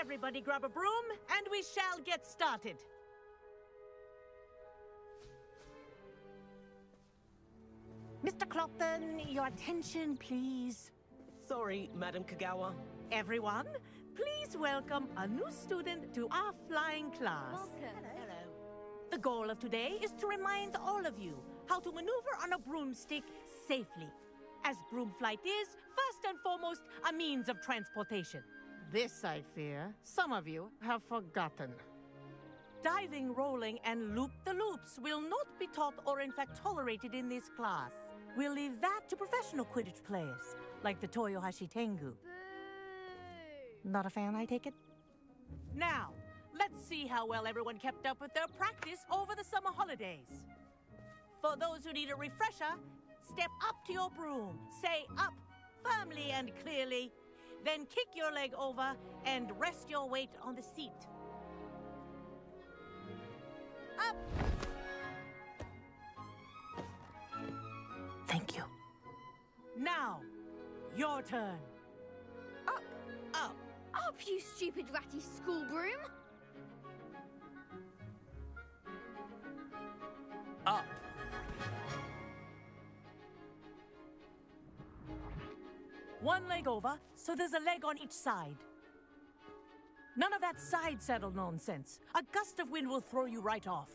Everybody grab a broom, and we shall get started. Mr. Clopton, your attention, please. Sorry, Madam Kagawa. Everyone, please welcome a new student to our flying class. Welcome. Hello. The goal of today is to remind all of you how to maneuver on a broomstick safely, as broom flight is, first and foremost, a means of transportation. This, I fear, some of you have forgotten. Diving, rolling, and loop-the-loops will not be taught or in fact tolerated in this class. We'll leave that to professional Quidditch players, like the Toyohashi Tengu. Boo! Not a fan, I take it? Now, let's see how well everyone kept up with their practice over the summer holidays. For those who need a refresher, step up to your broom, say up firmly and clearly, then kick your leg over and rest your weight on the seat. Up! Thank you. Now, your turn. Up! Up! Up, you stupid ratty school broom! Up. One leg over, so there's a leg on each side. None of that side saddle nonsense. A gust of wind will throw you right off.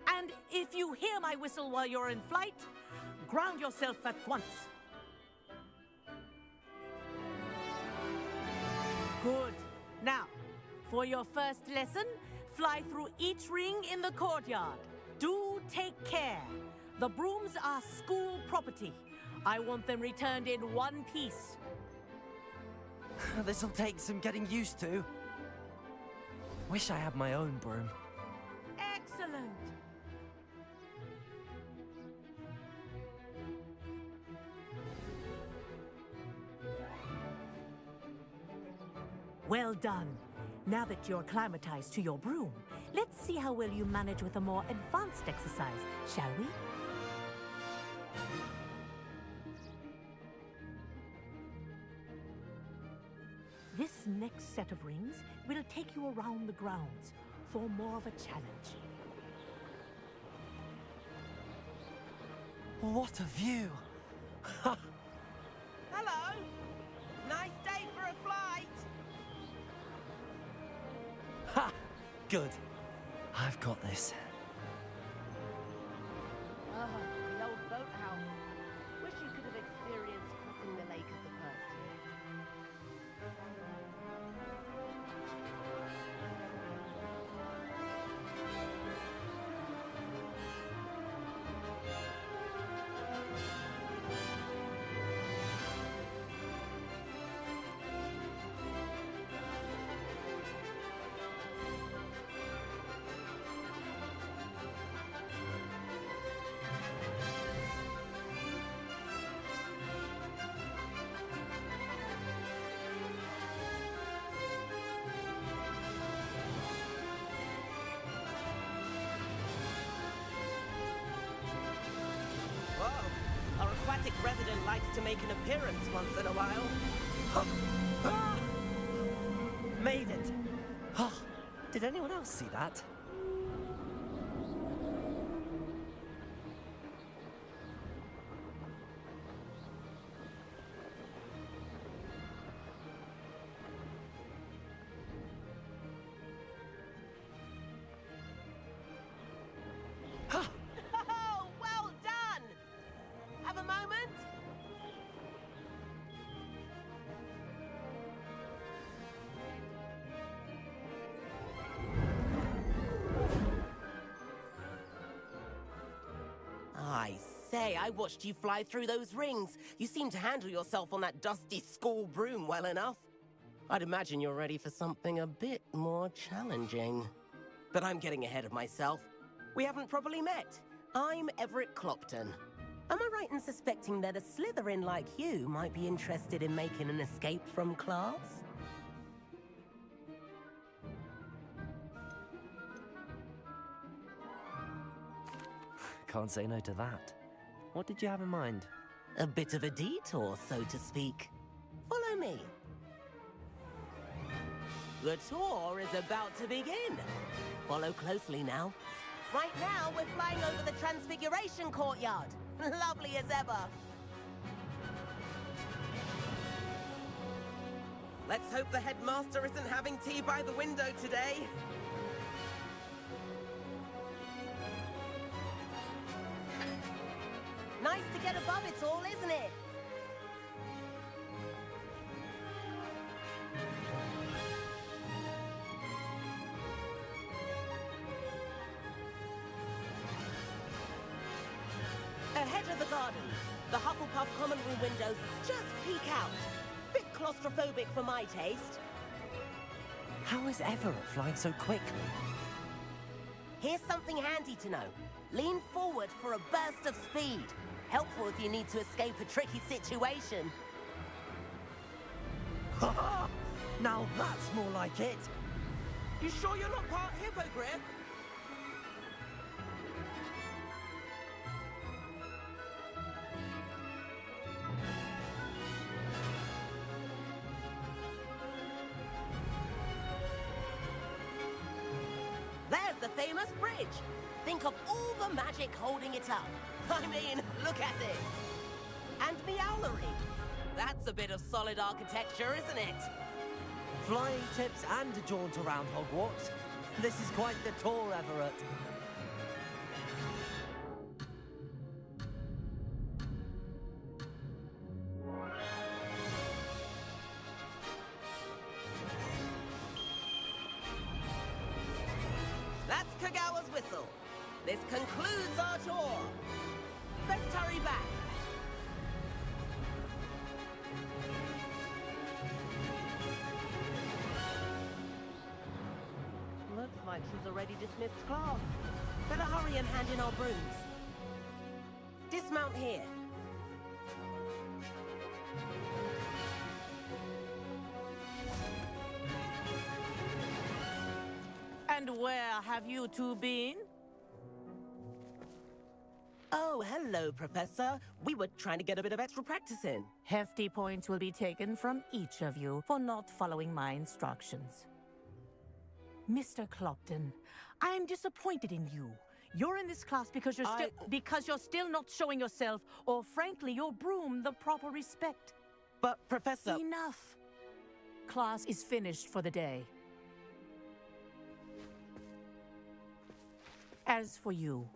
And if you hear my whistle while you're in flight, ground yourself at once. Good. Now, for your first lesson, fly through each ring in the courtyard. Do take care. The brooms are school property. I want them returned in one piece. This'll take some getting used to. Wish I had my own broom. Excellent. Well done. Now that you're acclimatized to your broom, let's see how well you manage with a more advanced exercise, shall we? This next set of rings will take you around the grounds for more of a challenge. What a view! Hello! Nice day for a flight! Ha! Good. I've got this. Oh, the old boathouse. Wish you could have experienced crossing the lake as the first year. Whoa! Our aquatic resident likes to make an appearance once in a while. Ah! Made it! Ah, did anyone else see that? Oh, well done! Have a moment? I say, I watched you fly through those rings. You seem to handle yourself on that dusty school broom well enough. I'd imagine you're ready for something a bit more challenging. But I'm getting ahead of myself. We haven't properly met. I'm Everett Clopton. Am I right in suspecting that a Slytherin like you might be interested in making an escape from class? Can't say no to that. What did you have in mind? A bit of a detour, so to speak. Follow me. The tour is about to begin. Follow closely now. Right now, we're flying over the Transfiguration Courtyard. Lovely as ever. Let's hope the headmaster isn't having tea by the window today. Nice to get above it all, isn't it? Ahead of the gardens, the Hufflepuff common room windows just peek out. Bit claustrophobic for my taste. How is Everett flying so quickly? Here's something handy to know. Lean forward for a burst of speed. Helpful if you need to escape a tricky situation. Now that's more like it. You sure you're not part hippogriff? There's the famous bridge. Think of all the magic holding it up. I mean, look at it. And Meowlery. That's a bit of solid architecture, isn't it? Flying tips and a jaunt around Hogwarts. This is quite the tour, Everett. That's Kagawa's whistle. This concludes our tour. Best hurry back. Looks like she's already dismissed class. Better hurry and hand in our brooms. Dismount here. And where have you two been? Oh, hello, Professor. We were trying to get a bit of extra practice in. Hefty points will be taken from each of you for not following my instructions. Mr. Clopton, I am disappointed in you. You're in this class because you're still not showing yourself, or frankly, your broom, the proper respect. But, Professor... Enough. Class is finished for the day. As for you,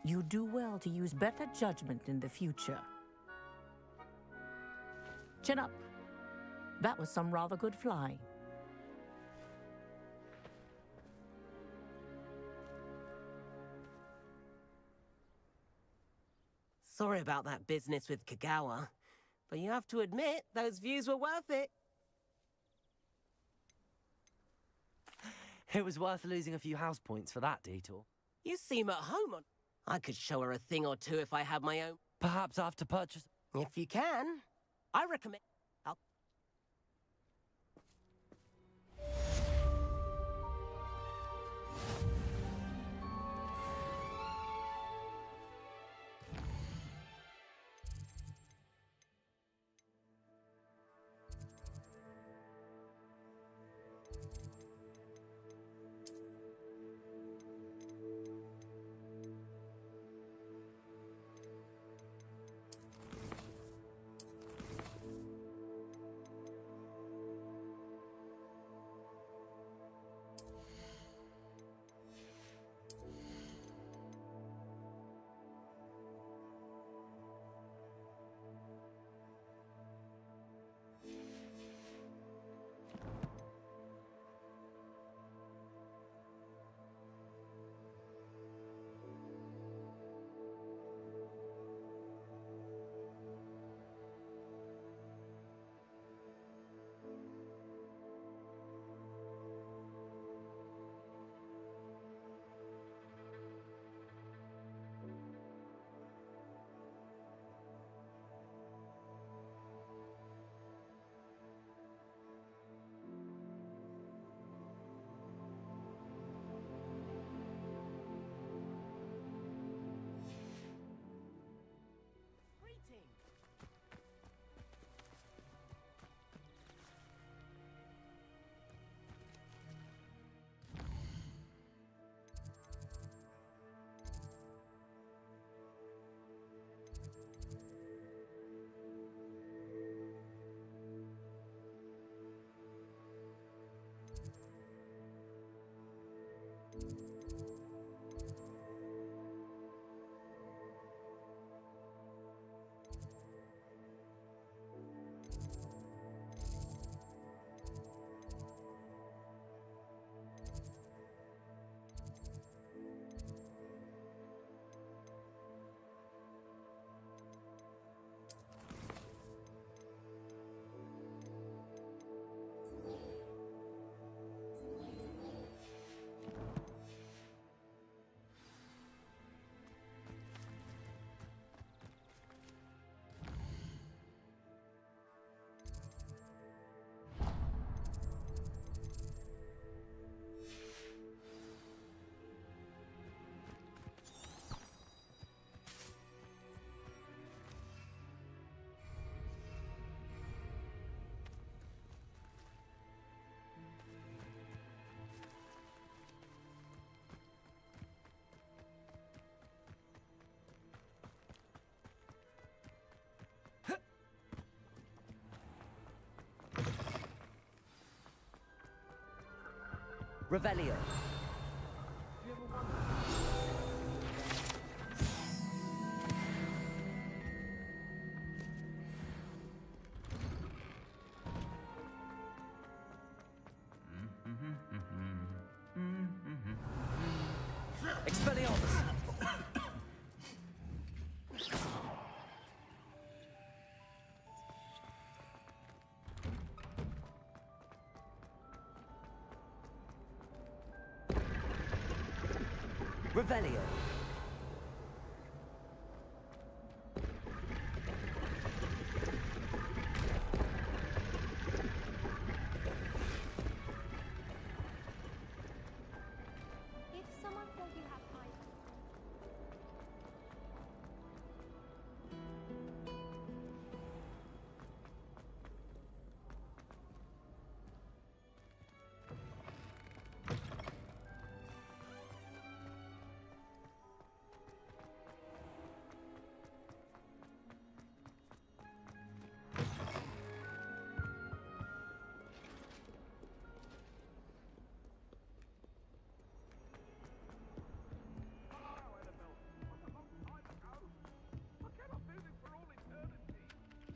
you do well to use better judgment in the future. Chin up. That was some rather good flying. Sorry about that business with Kagawa, but you have to admit, those views were worth it. It was worth losing a few house points for that detour. You seem at home on... I could show her a thing or two if I had my own. Perhaps after purchase... If you can, I recommend... Revelio. Expelliarmus. Revelio. If someone told you have time.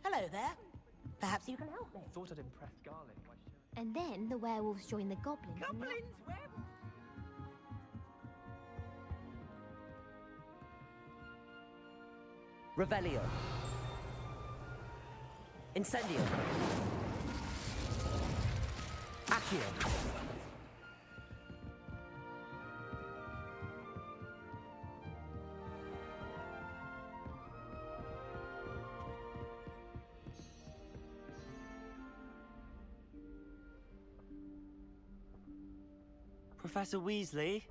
Hello there. Perhaps you can help me. Thought I'd impress Garlic by showing. And then the werewolves join the goblins. Revelio. Incendio. Accio. Professor Weasley?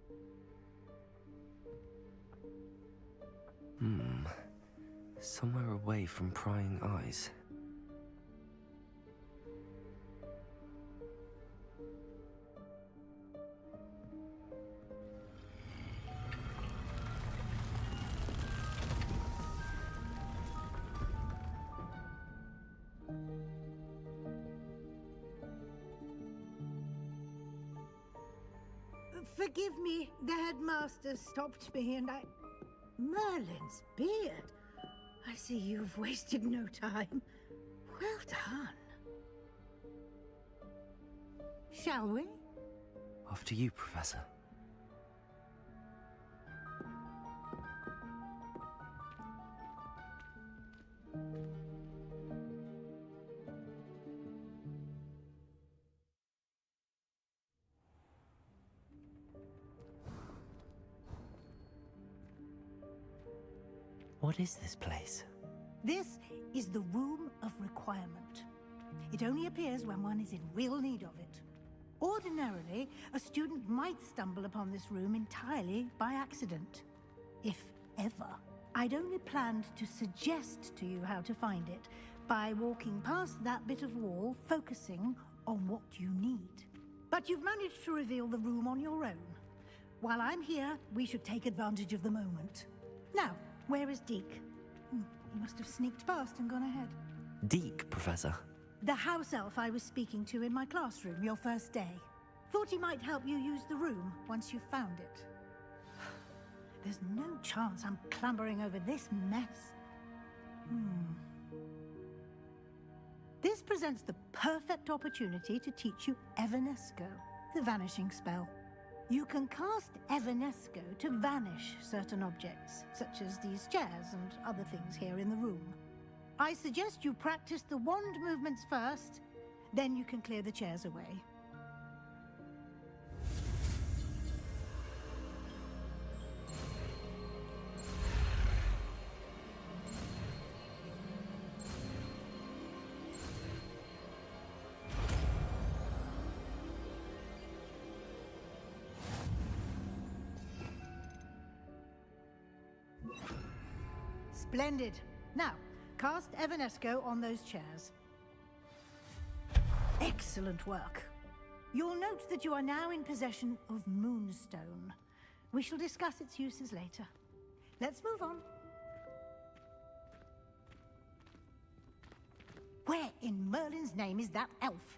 Somewhere away from prying eyes. Forgive me, the headmaster stopped me and I... Merlin's beard. I see you've wasted no time. Well done. Shall we? After you, Professor. What is this place? This is the Room of Requirement. It only appears when one is in real need of it. Ordinarily, a student might stumble upon this room entirely by accident. If ever. I'd only planned to suggest to you how to find it by walking past that bit of wall, focusing on what you need. But you've managed to reveal the room on your own. While I'm here, we should take advantage of the moment. Now, where is Deke? He must have sneaked past and gone ahead. Deke, Professor. The house elf I was speaking to in my classroom your first day. Thought he might help you use the room once you found it. There's no chance I'm clambering over this mess. This presents the perfect opportunity to teach you Evanesco, the vanishing spell. You can cast Evanesco to vanish certain objects, such as these chairs and other things here in the room. I suggest you practice the wand movements first, then you can clear the chairs away. Splendid. Now, cast Evanesco on those chairs. Excellent work. You'll note that you are now in possession of Moonstone. We shall discuss its uses later. Let's move on. Where in Merlin's name is that elf?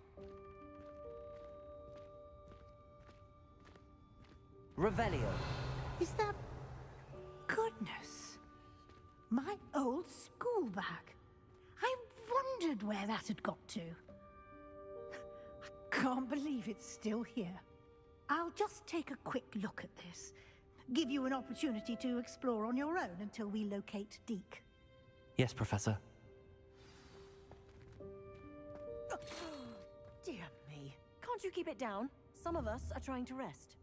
Revelio. Is that... Goodness. My old school bag. I wondered where that had got to. I can't believe it's still here. I'll just take a quick look at this. Give you an opportunity to explore on your own until we locate Deke. Yes, Professor. Dear me. Can't you keep it down? Some of us are trying to rest.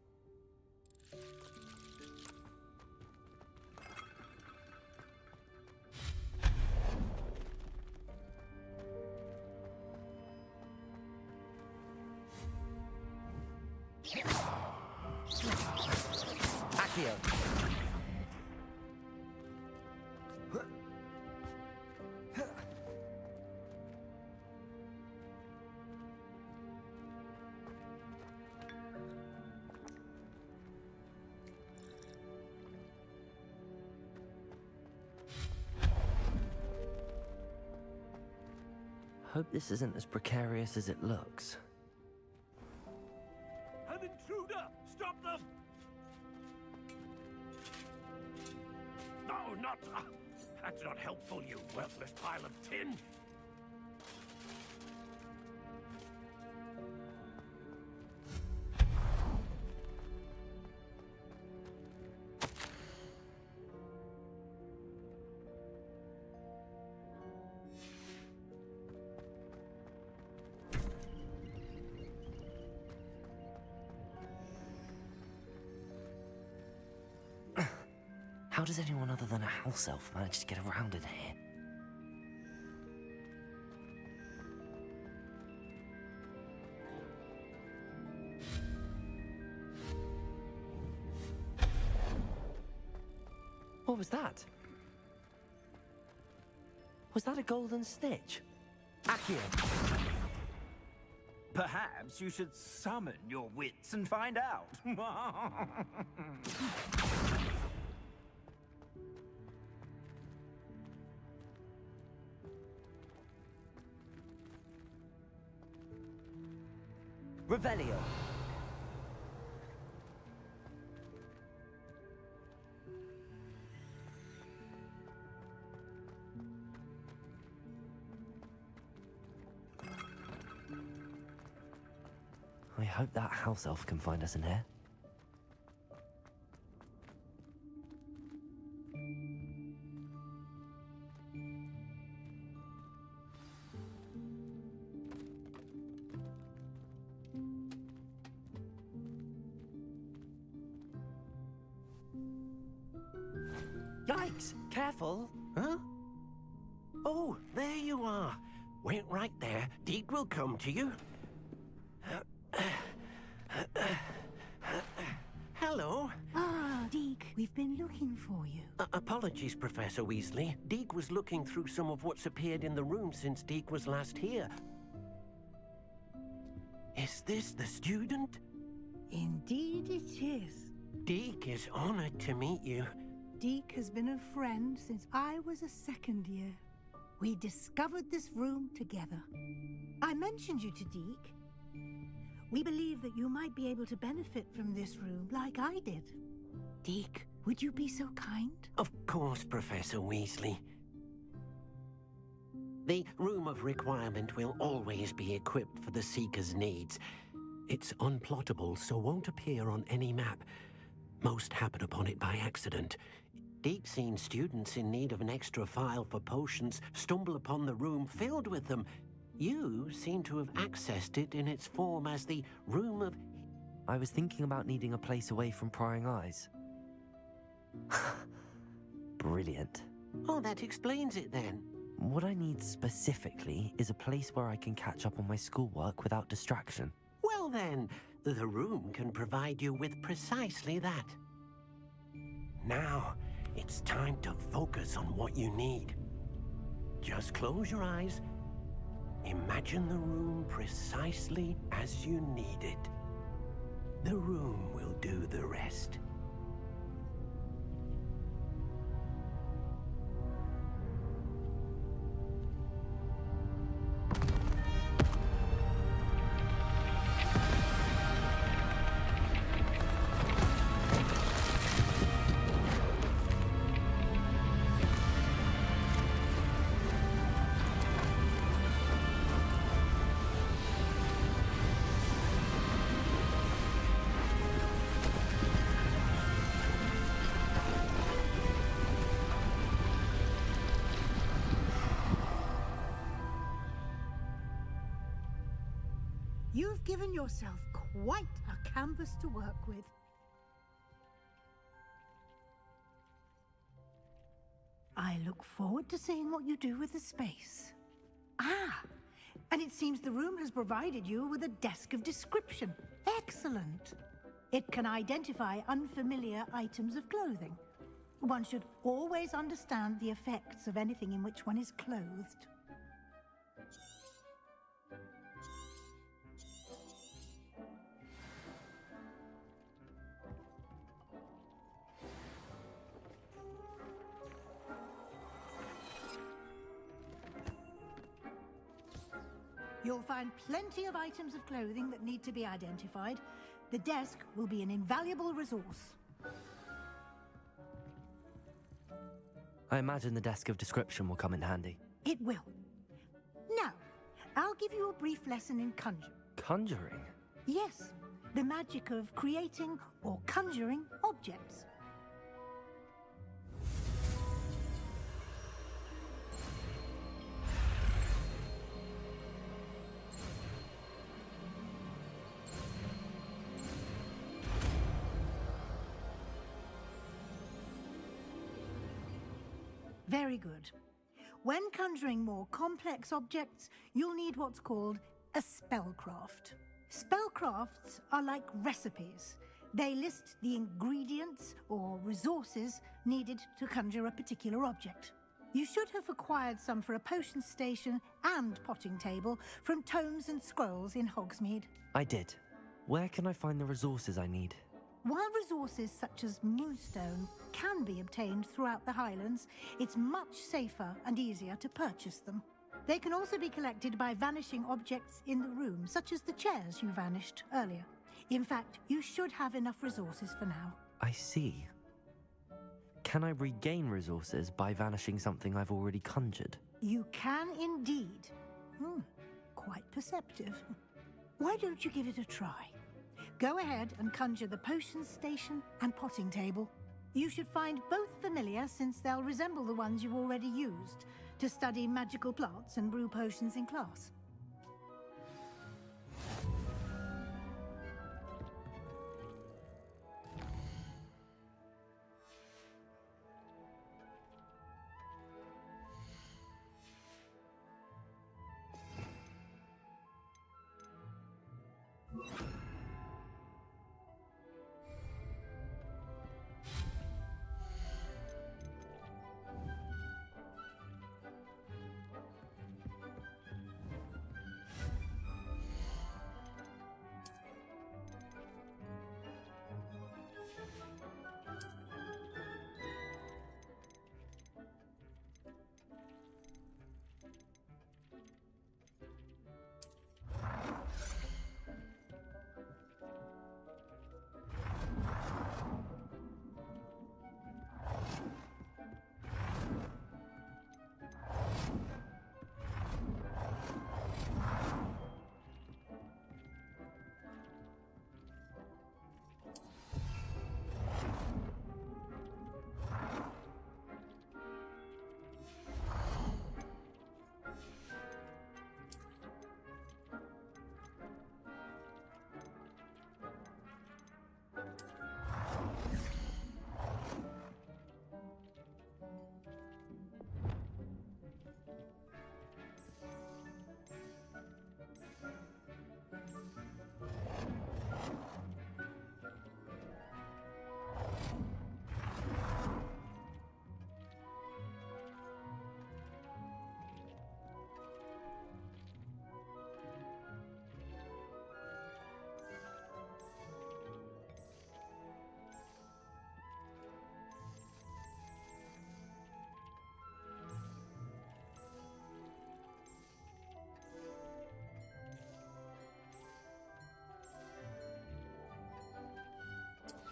Accio. Hope this isn't as precarious as it looks. An intruder! Stop them! No, not... that's not helpful, you worthless pile of tin! How does anyone other than a house elf manage to get around in here? What was that? Was that a golden snitch? Accio! Perhaps you should summon your wits and find out. Revelio. I hope that house elf can find us in here. Yikes! Careful! Huh? Oh, there you are. Wait right there. Deke will come to you. Hello. Ah, Deke, we've been looking for you. Apologies, Professor Weasley. Deke was looking through some of what's appeared in the room since Deke was last here. Is this the student? Indeed it is. Deke is honored to meet you. Deke has been a friend since I was a second year. We discovered this room together. I mentioned you to Deke. We believe that you might be able to benefit from this room like I did. Deke, would you be so kind? Of course, Professor Weasley. The Room of Requirement will always be equipped for the Seeker's needs. It's unplottable, so won't appear on any map. Most happen upon it by accident. Deke's seen students in need of an extra file for potions stumble upon the room filled with them. You seem to have accessed it in its form as the Room of... I was thinking about needing a place away from prying eyes. Brilliant. Oh, that explains it then. What I need specifically is a place where I can catch up on my schoolwork without distraction. Well then, the room can provide you with precisely that. Now, it's time to focus on what you need. Just close your eyes. Imagine the room precisely as you need it. The room will do the rest. You've given yourself quite a canvas to work with. I look forward to seeing what you do with the space. Ah, and it seems the room has provided you with a desk of description. Excellent. It can identify unfamiliar items of clothing. One should always understand the effects of anything in which one is clothed. You'll find plenty of items of clothing that need to be identified. The desk will be an invaluable resource. I imagine the desk of description will come in handy. It will. Now, I'll give you a brief lesson in conjure. Conjuring? Yes, the magic of creating or conjuring objects. Very good. When conjuring more complex objects, you'll need what's called a spellcraft. Spellcrafts are like recipes. They list the ingredients or resources needed to conjure a particular object. You should have acquired some for a potion station and potting table from tomes and scrolls in Hogsmeade. I did. Where can I find the resources I need? While resources such as moonstone can be obtained throughout the Highlands, it's much safer and easier to purchase them. They can also be collected by vanishing objects in the room, such as the chairs you vanished earlier. In fact, you should have enough resources for now. I see. Can I regain resources by vanishing something I've already conjured? You can indeed. Quite perceptive. Why don't you give it a try? Go ahead and conjure the potion station and potting table. You should find both familiar, since they'll resemble the ones you've already used to study magical plants and brew potions in class.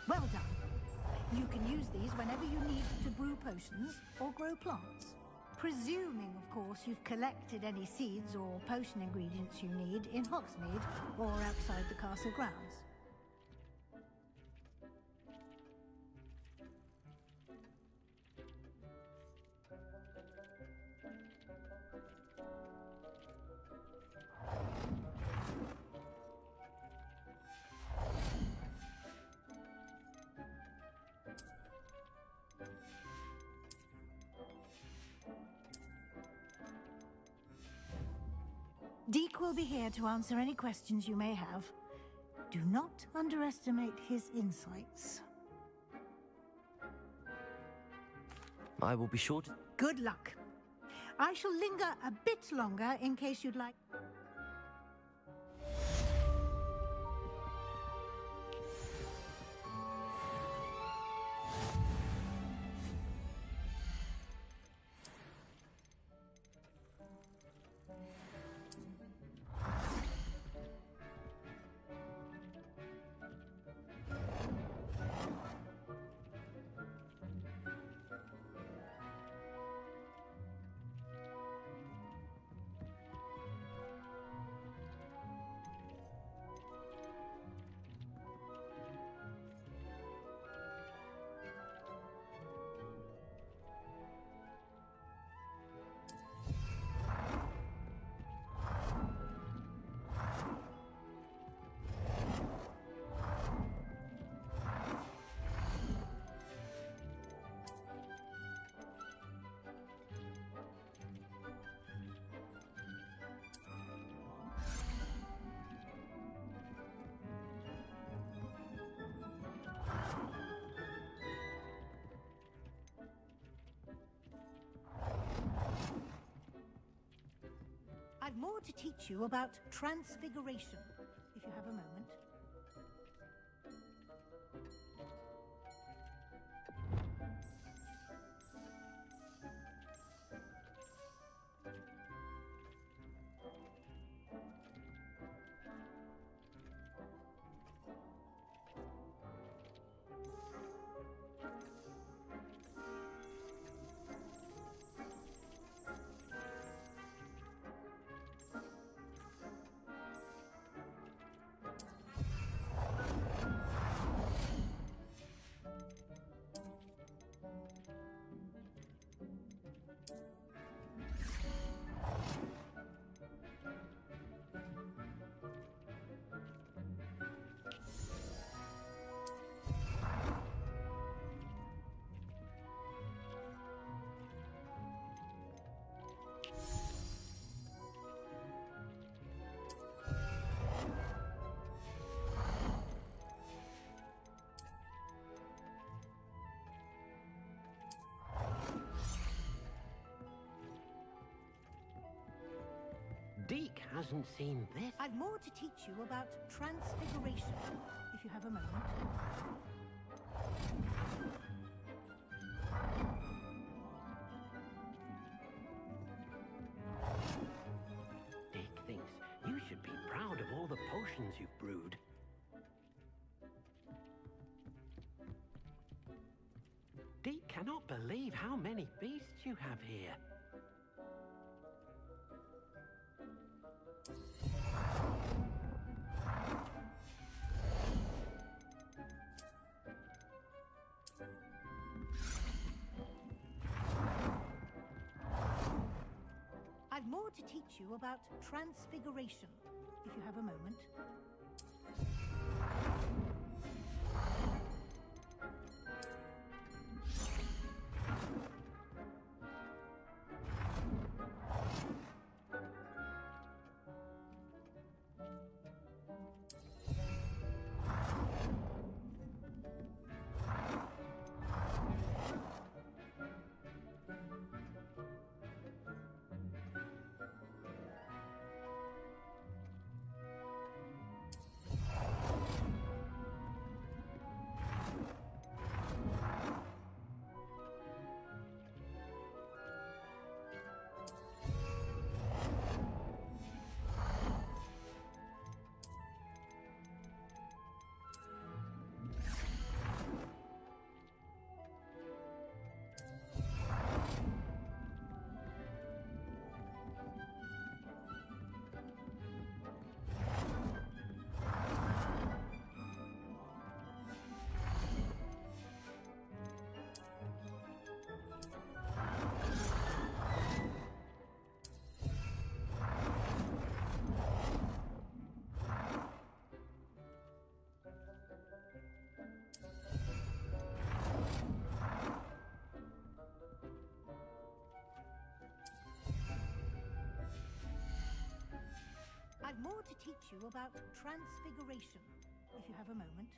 Well done. You can use these whenever you need to brew potions or grow plants. Presuming, of course, you've collected any seeds or potion ingredients you need in Hogsmeade or outside the castle grounds. Deke will be here to answer any questions you may have. Do not underestimate his insights. I will be sure to... Good luck. I shall linger a bit longer in case you'd like... I've more to teach you about transfiguration, if you have a moment. Deke hasn't seen this. I've more to teach you about transfiguration, if you have a moment. Deke thinks you should be proud of all the potions you've brewed. Deke cannot believe how many beasts you have here. I've more to teach you about transfiguration, if you have a moment. have more to teach you about transfiguration, if you have a moment.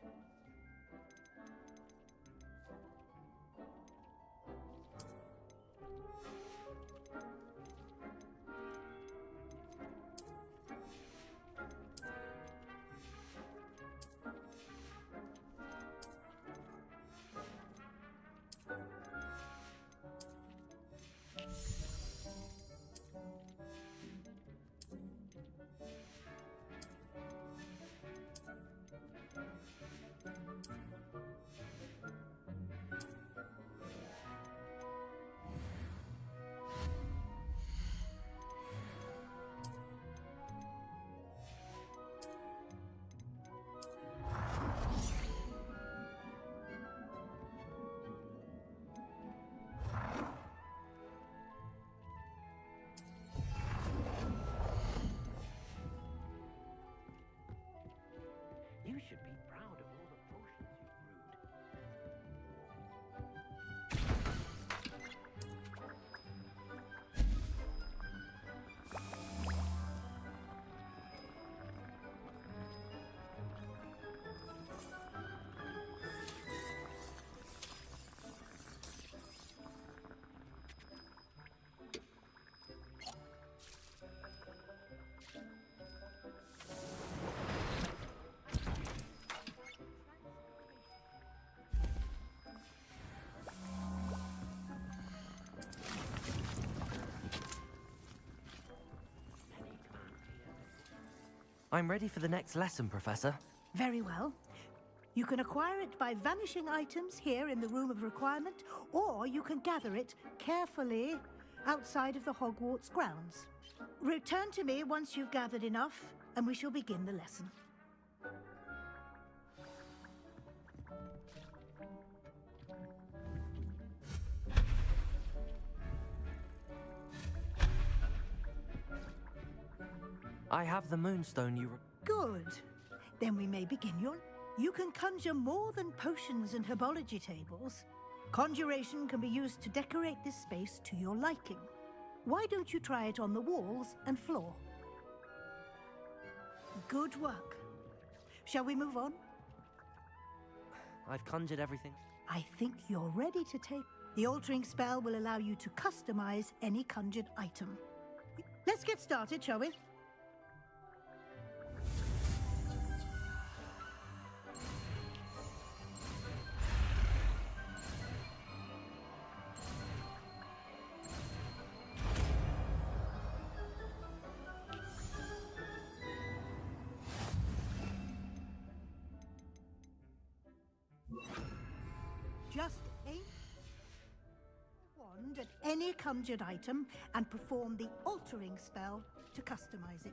You should be proud of all the potions you've brewed. I'm ready for the next lesson, Professor. Very well. You can acquire it by vanishing items here in the Room of Requirement, or you can gather it carefully outside of the Hogwarts grounds. Return to me once you've gathered enough, and we shall begin the lesson. I have the moonstone you... Good. Then we may begin your... You can conjure more than potions and herbology tables. Conjuration can be used to decorate this space to your liking. Why don't you try it on the walls and floor? Good work. Shall we move on? I've conjured everything. I think you're ready to take... The altering spell will allow you to customize any conjured item. Let's get started, shall we? Just aim the wand at any conjured item and perform the altering spell to customize it.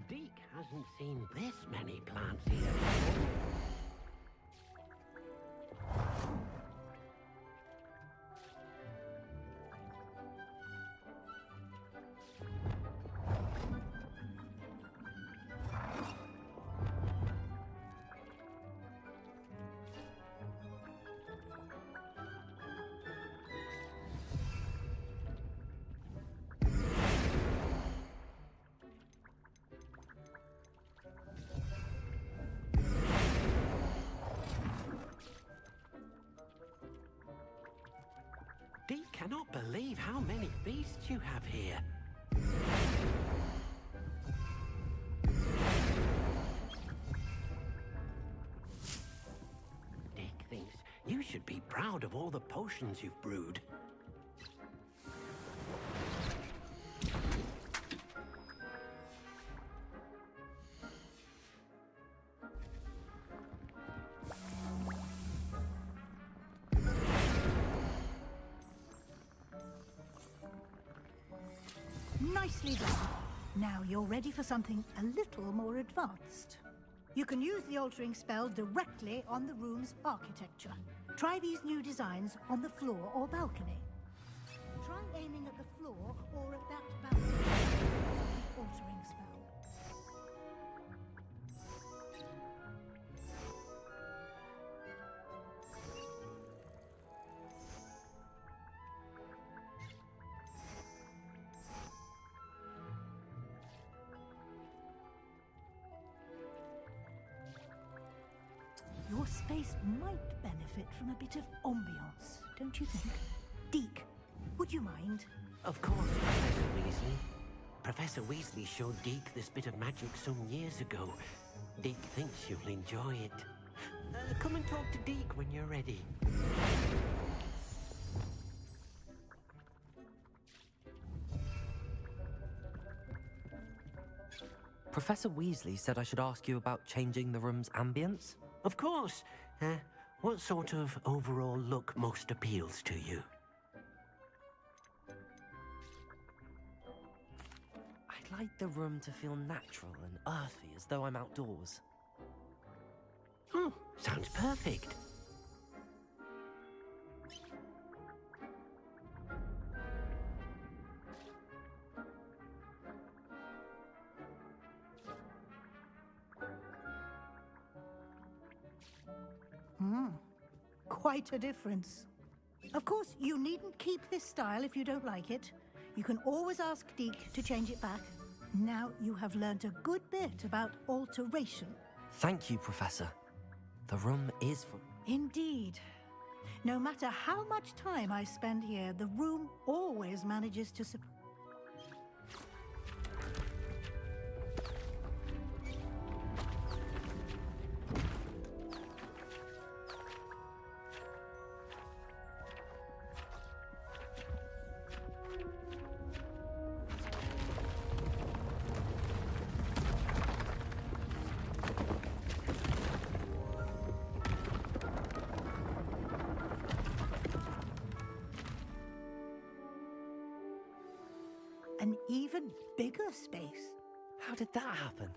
Deke hasn't seen this many plants here before. Deke cannot believe how many beasts you have here. of all the potions you've brewed. Nicely done. Now you're ready for something a little more advanced. You can use the altering spell directly on the room's architecture. Try these new designs on the floor or balcony. Try aiming at the floor or at that balcony. The altering spell. Your space might benefit from a bit of ambiance, don't you think? Deke, would you mind? Of course, Professor Weasley. Professor Weasley showed Deke this bit of magic some years ago. Deke thinks you'll enjoy it. Come and talk to Deke when you're ready. Professor Weasley said I should ask you about changing the room's ambience. Of course. What sort of overall look most appeals to you? I'd like the room to feel natural and earthy, as though I'm outdoors. Sounds perfect. Quite a difference. Of course, you needn't keep this style if you don't like it. You can always ask Deke to change it back. Now you have learnt a good bit about alteration. Thank you, Professor. The room is for... Indeed. No matter how much time I spend here, the room always manages to surprise. An even bigger space. How did that happen?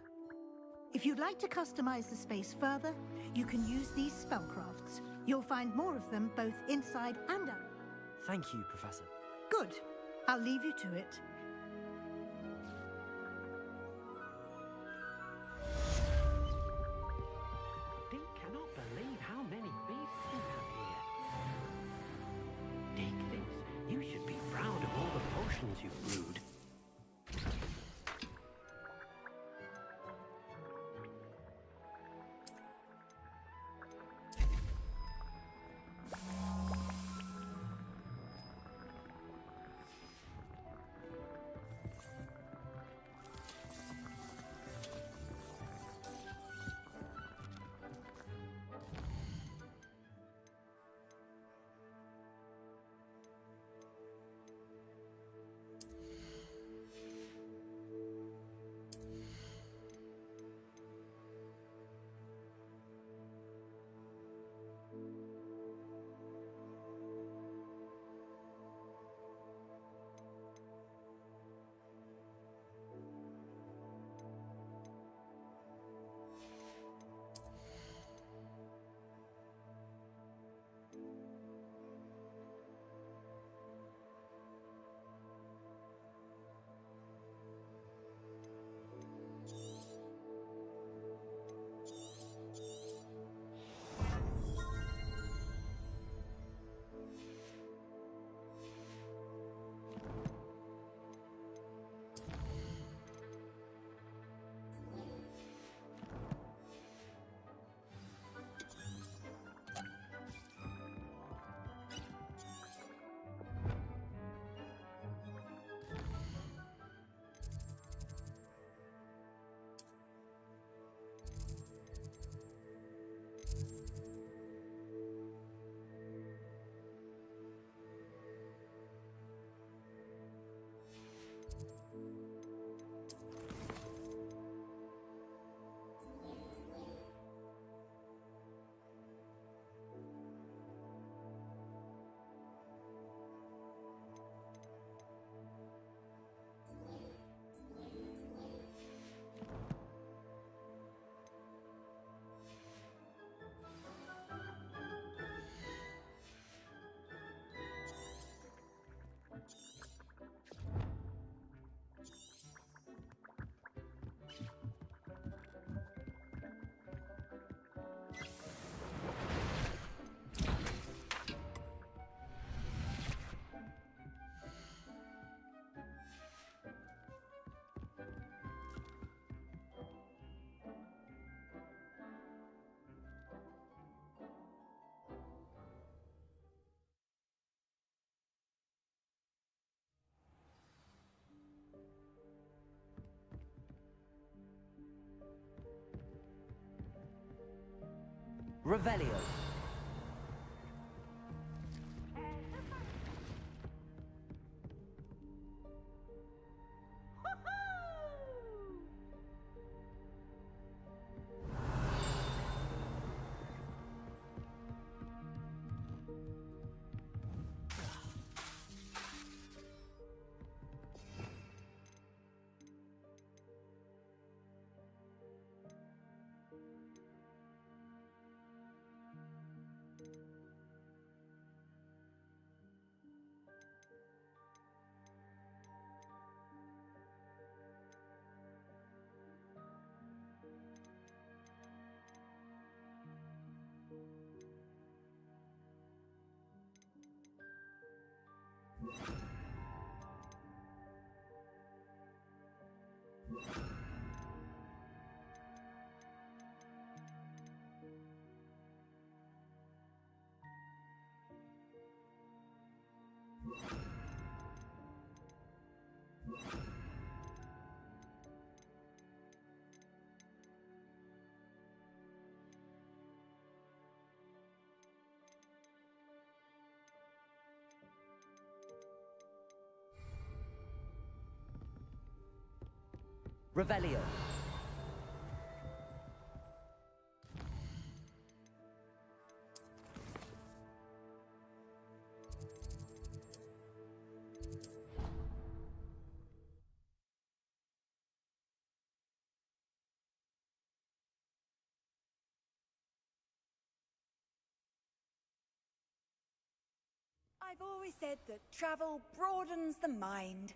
If you'd like to customize the space further, you can use these spellcrafts. You'll find more of them both inside and out. Thank you, Professor. Good. I'll leave you to it. Deke cannot believe how many beasts you have here. Deke thinks you should be proud of all the potions you've brewed. Revelio. Revelio. I've always said that travel broadens the mind.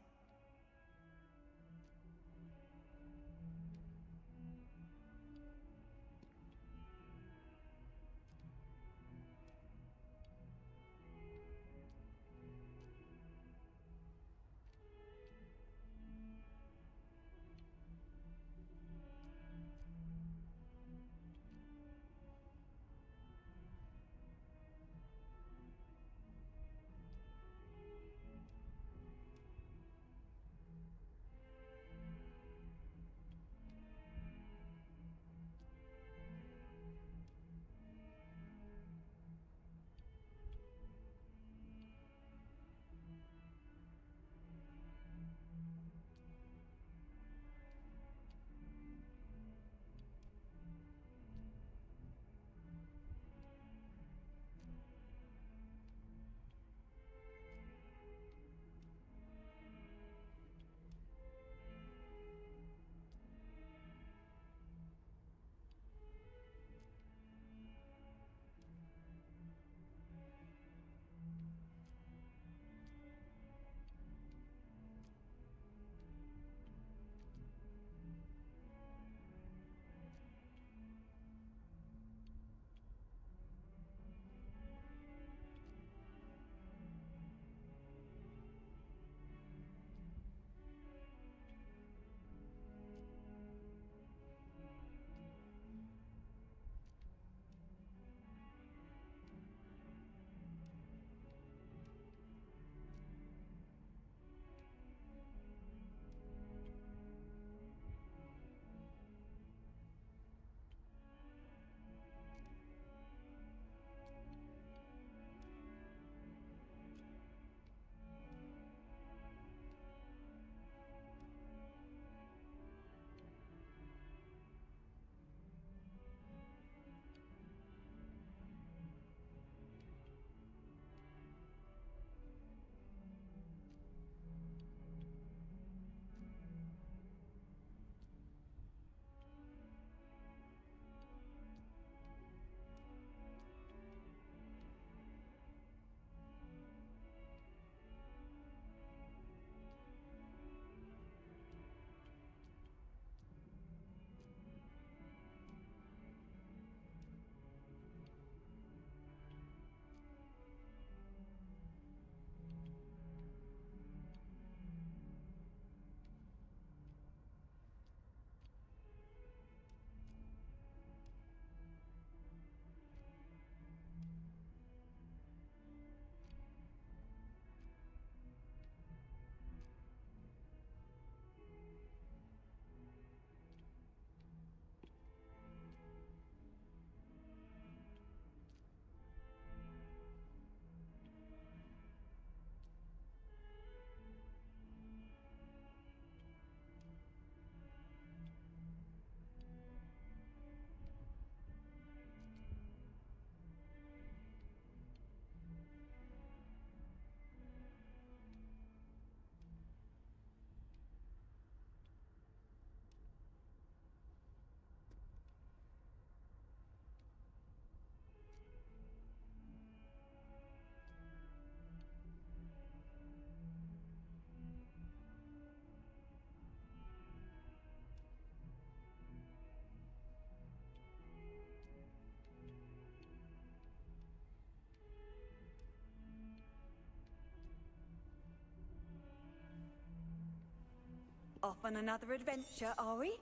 Off on another adventure, are we?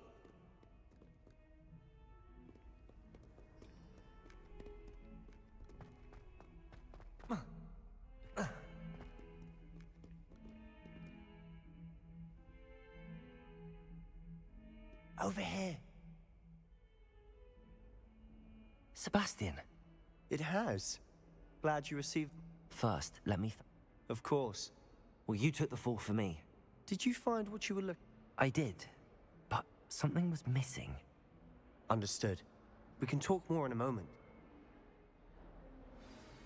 Over here. Sebastian. It has. Glad you received... First, let me... Of course. Well, you took the fall for me. Did you find what you were looking... I did, but something was missing. Understood. We can talk more in a moment.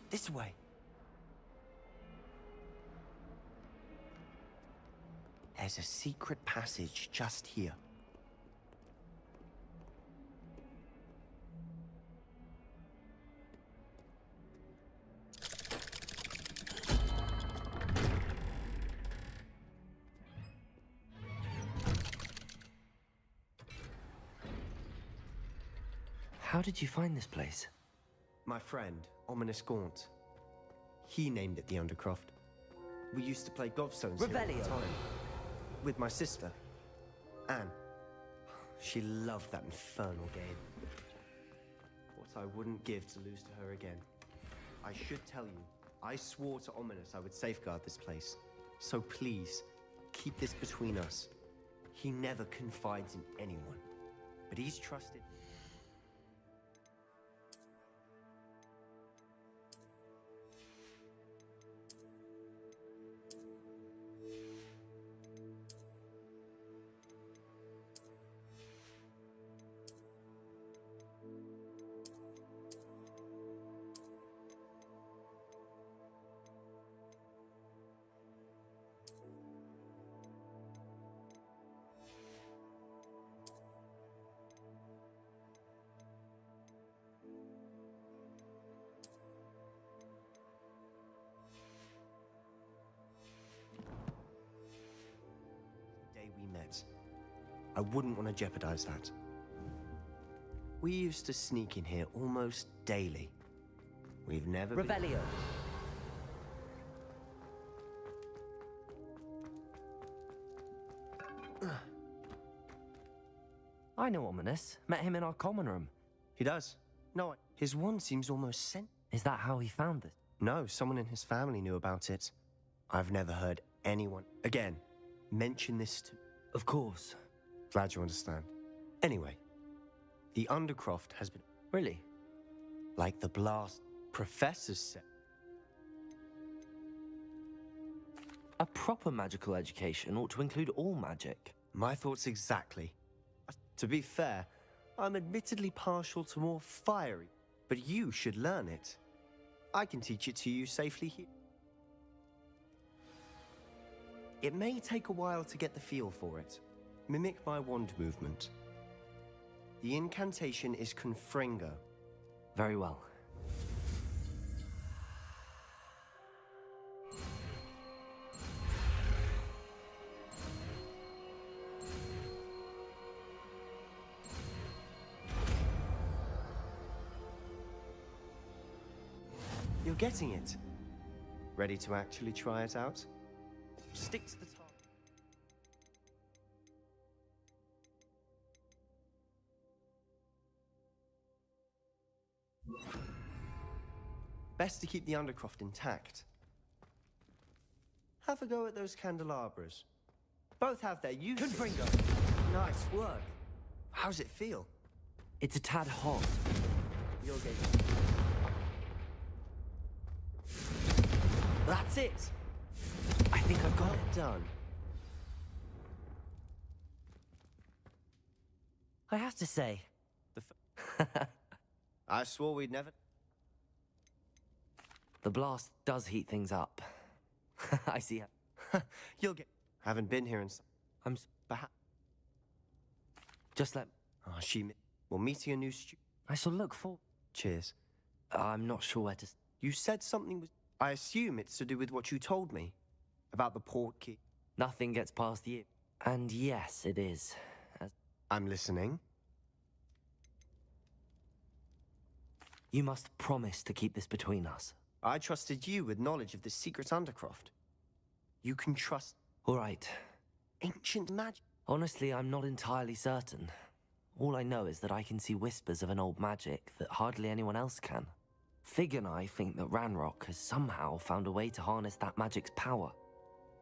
This way. There's a secret passage just here. How did you find this place? My friend, Ominous Gaunt. He named it the Undercroft. We used to play gobstones here all the time. With my sister, Anne. She loved that infernal game. What I wouldn't give to lose to her again. I should tell you, I swore to Ominous I would safeguard this place. So please, keep this between us. He never confides in anyone, but he's trusted. I wouldn't want to jeopardize that. We used to sneak in here almost daily. We've never Revelio. I know Ominous. Met him in our common room. He does? No, his wand seems almost sent. Is that how he found it? No, someone in his family knew about it. I've never heard anyone, again, mention this to... Of course. Glad you understand. Anyway, the Undercroft has been... Really? Like the blast professors said. A proper magical education ought to include all magic. My thoughts exactly. To be fair, I'm admittedly partial to more fiery, but you should learn it. I can teach it to you safely here. It may take a while to get the feel for it. Mimic my wand movement. The incantation is Confringo. Very well. You're getting it. Ready to actually try it out? Stick to the top. Best to keep the Undercroft intact. Have a go at those candelabras. Both have their uses. Confringo. Nice work. How's it feel? It's a tad hot. You'll get That's it. I think I've got it done. I have to say... I swore we'd never... The blast does heat things up. I see. You'll get... Haven't been here in... I'm... Perhaps... Just let... Oh, Well, meeting a new I shall look for... Cheers. I'm not sure where to... You said something was... I assume it's to do with what you told me. About the port key. Nothing gets past you. And yes, it is. I'm listening. You must promise to keep this between us. I trusted you with knowledge of the secret Undercroft. You can trust... All right. Ancient magic. Honestly, I'm not entirely certain. All I know is that I can see whispers of an old magic that hardly anyone else can. Fig and I think that Ranrock has somehow found a way to harness that magic's power.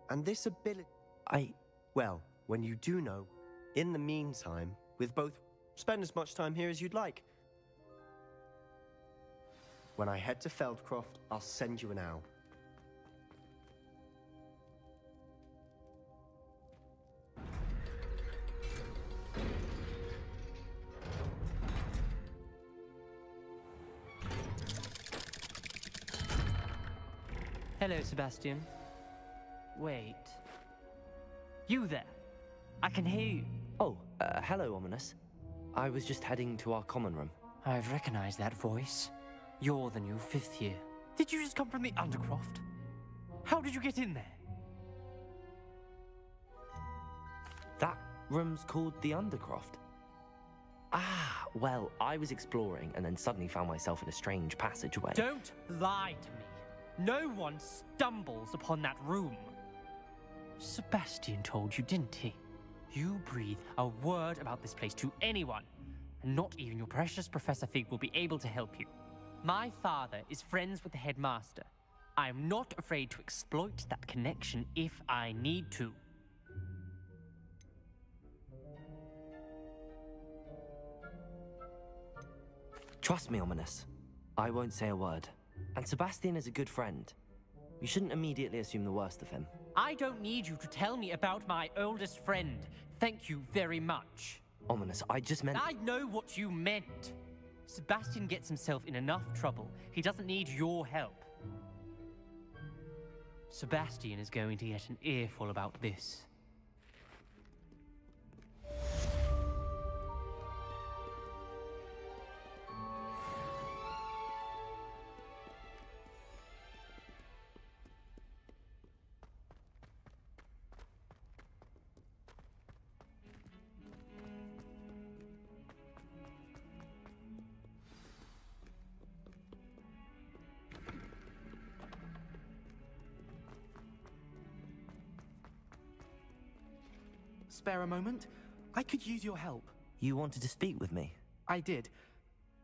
And this ability... Well, when you do know, in the meantime, with both, spend as much time here as you'd like. When I head to Feldcroft, I'll send you an owl. Hello, Sebastian. Wait. You there? I can hear you. Oh, hello, Ominous. I was just heading to our common room. I've recognized that voice. You're the new 5th year. Did you just come from the Undercroft? How did you get in there? That room's called the Undercroft. Ah, well, I was exploring and then suddenly found myself in a strange passageway. Don't lie to me. No one stumbles upon that room. Sebastian told you, didn't he? You breathe a word about this place to anyone, and not even your precious Professor Fig will be able to help you. My father is friends with the headmaster. I am not afraid to exploit that connection if I need to. Trust me, Ominous. I won't say a word. And Sebastian is a good friend. You shouldn't immediately assume the worst of him. I don't need you to tell me about my oldest friend. Thank you very much. Ominous, I just meant... I know what you meant. Sebastian gets himself in enough trouble. He doesn't need your help. Sebastian is going to get an earful about this. Spare a moment? I could use your help. You wanted to speak with me? I did.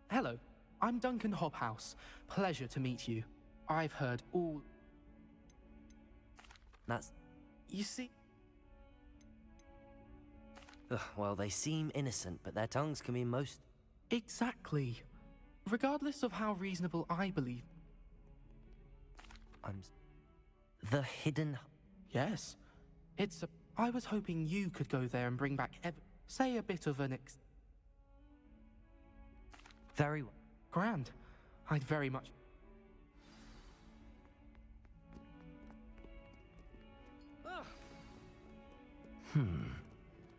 Hello, I'm Duncan Hobhouse. Pleasure to meet you. I've heard all... That's... You see... Ugh, well, they seem innocent, but their tongues can be most... Exactly. Regardless of how reasonable I believe... The hidden... Yes. It's a... I was hoping you could go there and bring back say a bit of an Very well. Grand. I'd very much...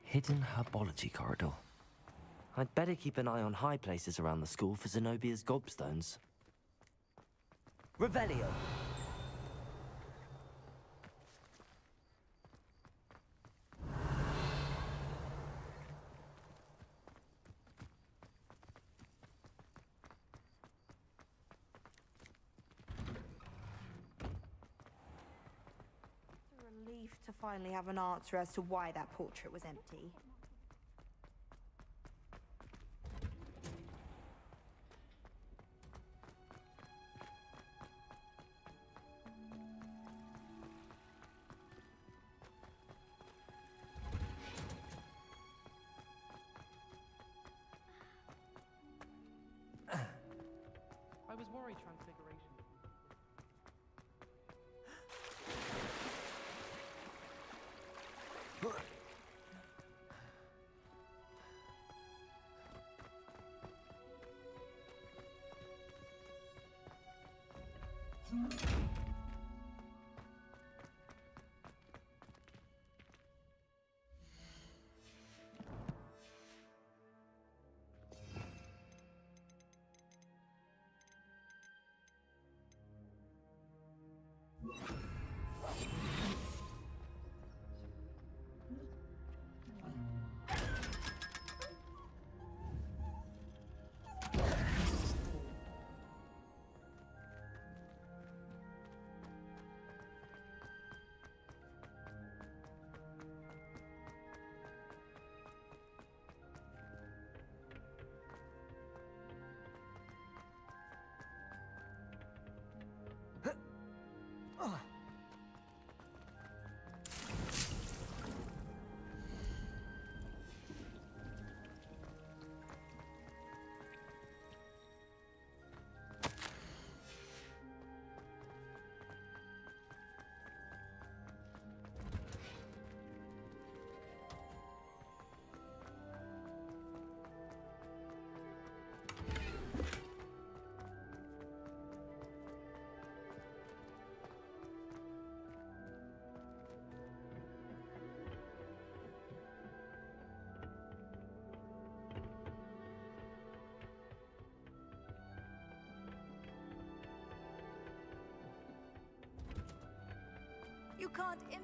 Hidden herbology corridor. I'd better keep an eye on high places around the school for Zenobia's gobstones. Revelio! To finally have an answer as to why that portrait was empty. I was worried Transfiguration... You can't imagine.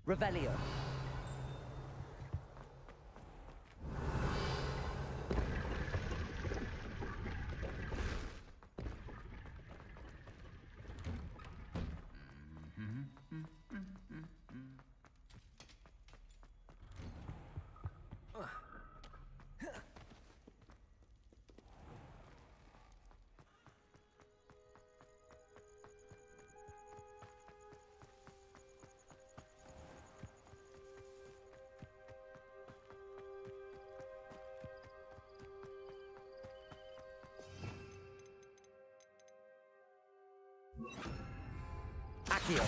Revelio. Accio.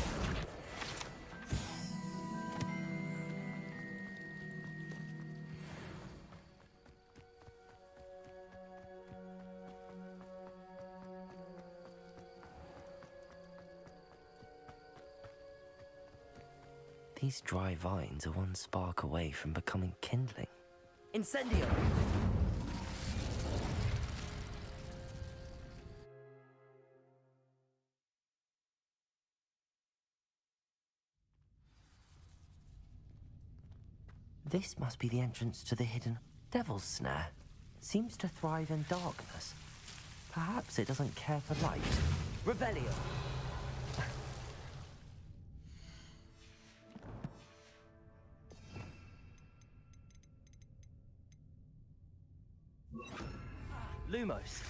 These dry vines are one spark away from becoming kindling. Incendio. This must be the entrance to the hidden devil's snare. Seems to thrive in darkness. Perhaps it doesn't care for light. Revelio. Lumos.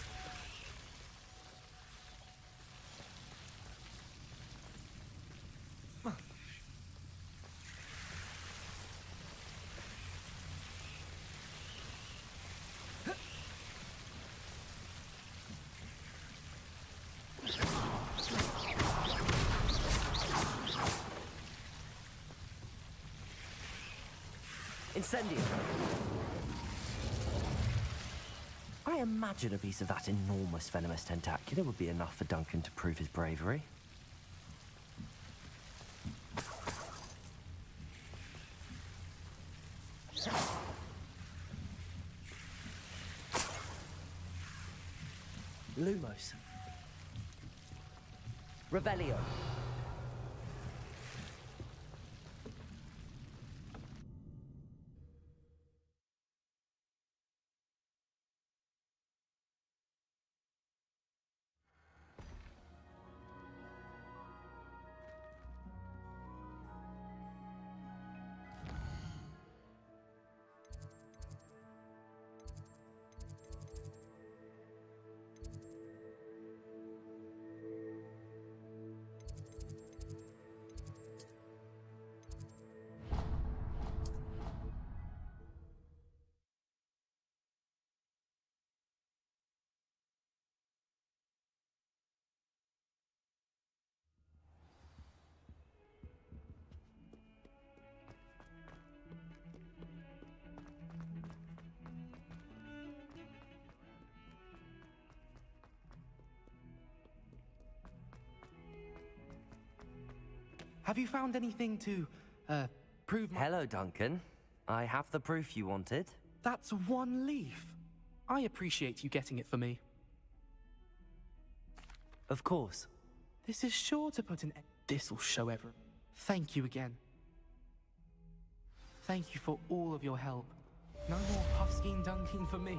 Incendio. I imagine a piece of that enormous venomous tentacular would be enough for Duncan to prove his bravery. Lumos. Revelio. Have you found anything to, Prove my... Hello, Duncan. I have the proof you wanted. That's one leaf. I appreciate you getting it for me. Of course. This is sure to put an end. This'll show everyone. Thank you again. Thank you for all of your help. No more puffskein dunking for me.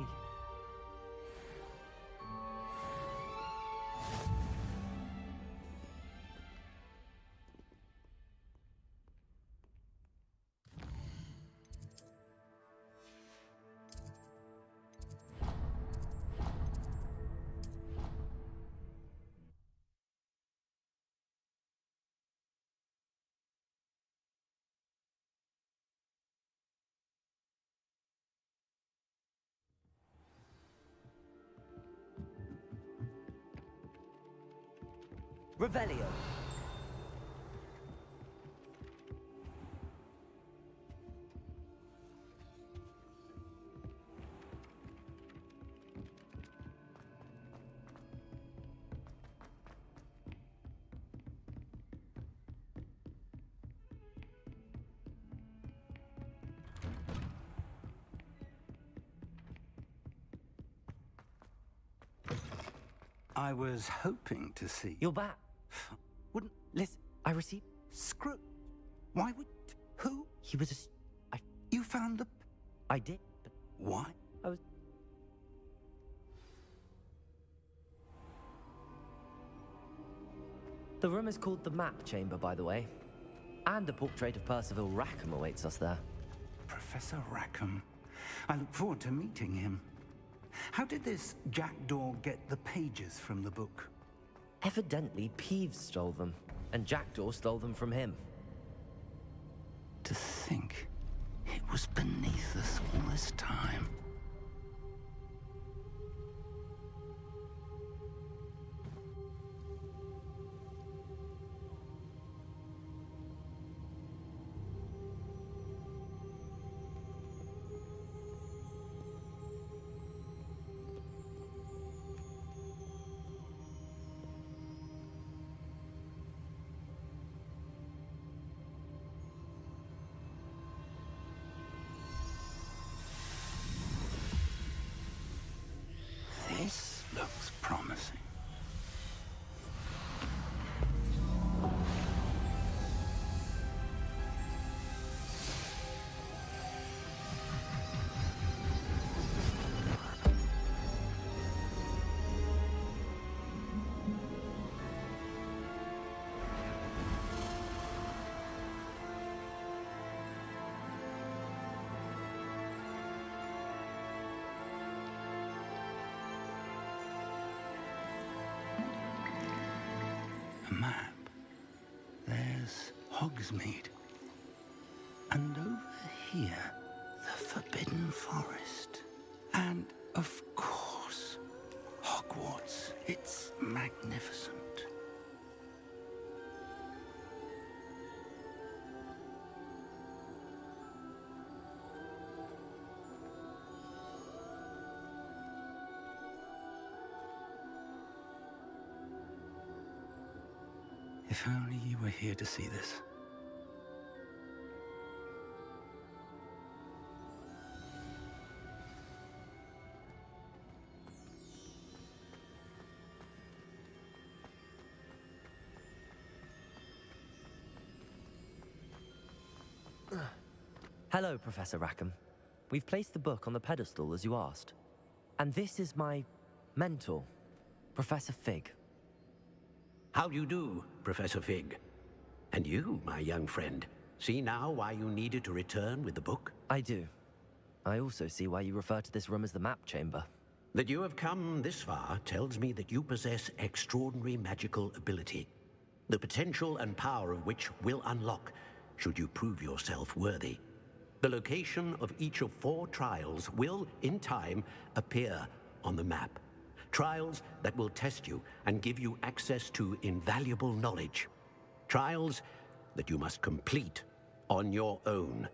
Revelio. I was hoping to see... You're back. Wouldn't... Listen, I received... Screw... Why would... Who? He was a... You found the... I did, but... Why? I was... The room is called the Map Chamber, by the way. And a portrait of Percival Rackham awaits us there. Professor Rackham. I look forward to meeting him. How did this jackdaw get the pages from the book? Evidently, Peeves stole them, and Jackdaw stole them from him. To think it was beneath us all this time. This looks promising. A map. There's Hogsmeade. And over here, the Forbidden Forest. And, of course, Hogwarts. It's magnificent. If only you were here to see this. Hello, Professor Rackham. We've placed the book on the pedestal as you asked. And this is my mentor, Professor Fig. How do you do, Professor Fig? And you, my young friend, see now why you needed to return with the book? I do. I also see why you refer to this room as the Map Chamber. That you have come this far tells me that you possess extraordinary magical ability, the potential and power of which will unlock should you prove yourself worthy. The location of each of 4 trials will, in time, appear on the map. Trials that will test you and give you access to invaluable knowledge. Trials that you must complete on your own.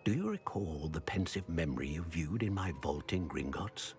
Do you recall the pensive memory you viewed in my vault in Gringotts?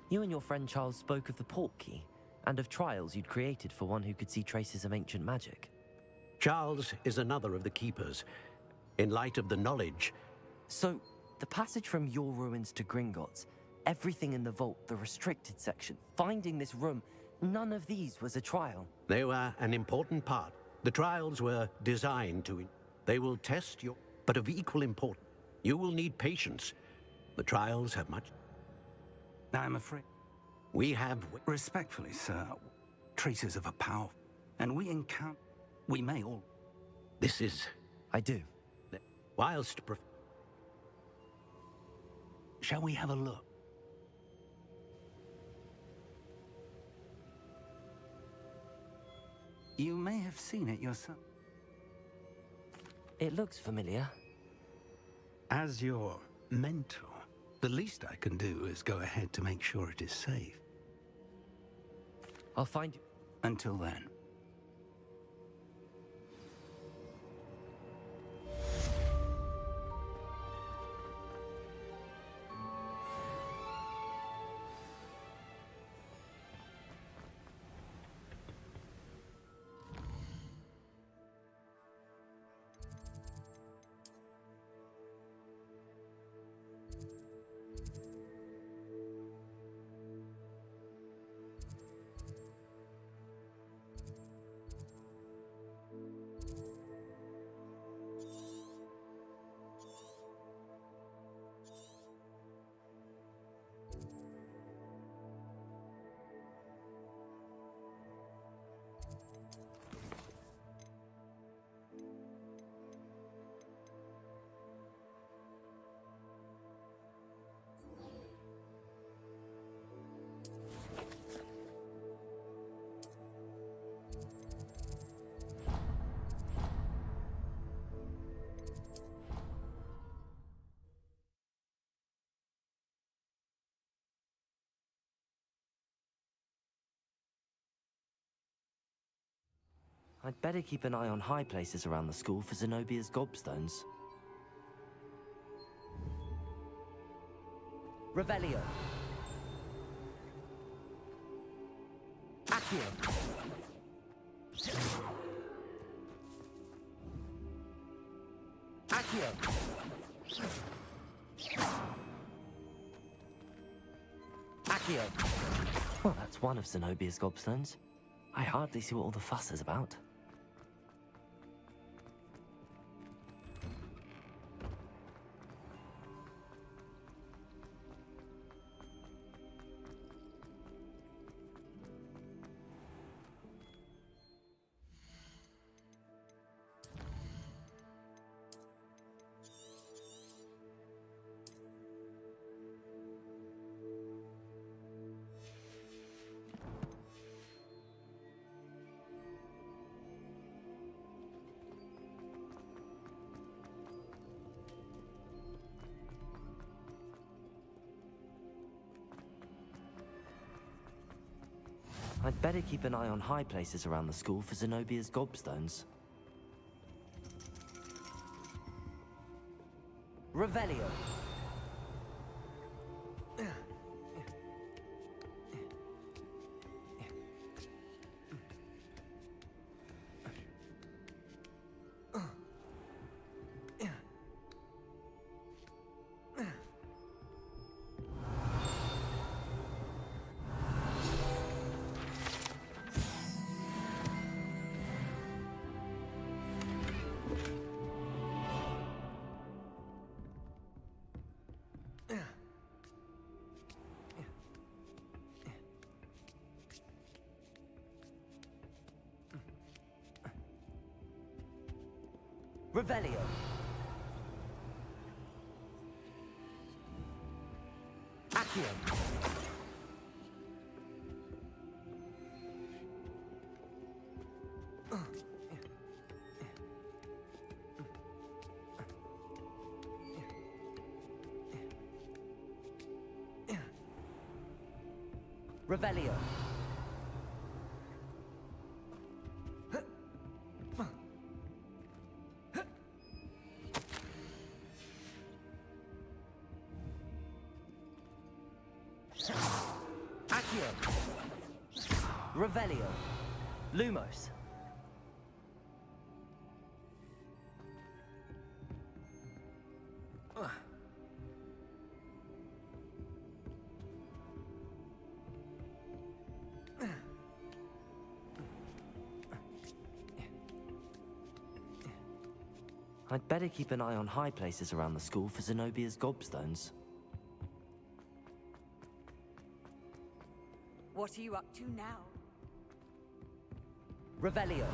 You and your friend Charles spoke of the port key, and of trials you'd created for one who could see traces of ancient magic. Charles is another of the keepers. In light of the knowledge... So, the passage from your ruins to Gringotts, everything in the vault, the restricted section, finding this room, none of these was a trial. They were an important part. The trials were designed to... They will test your... But of equal importance, you will need patience. The trials have much... I'm afraid... We have... Respectfully, sir, traces of a power... And we encounter... We may all... This is... I do. Whilst... Shall we have a look? You may have seen it yourself. It looks familiar. As your mentor, the least I can do is go ahead to make sure it is safe. I'll find you. Until then. I'd better keep an eye on high places around the school for Zenobia's gobstones. Revelio. Accio. Accio. Accio. Well, that's one of Zenobia's gobstones. I hardly see what all the fuss is about. I'd better keep an eye on high places around the school for Zenobia's gobstones. Revelio. Revelio. Accio. Revelio. Revelio. Lumos. I'd better keep an eye on high places around the school for Zenobia's gobstones. What are you up to now? Revelio.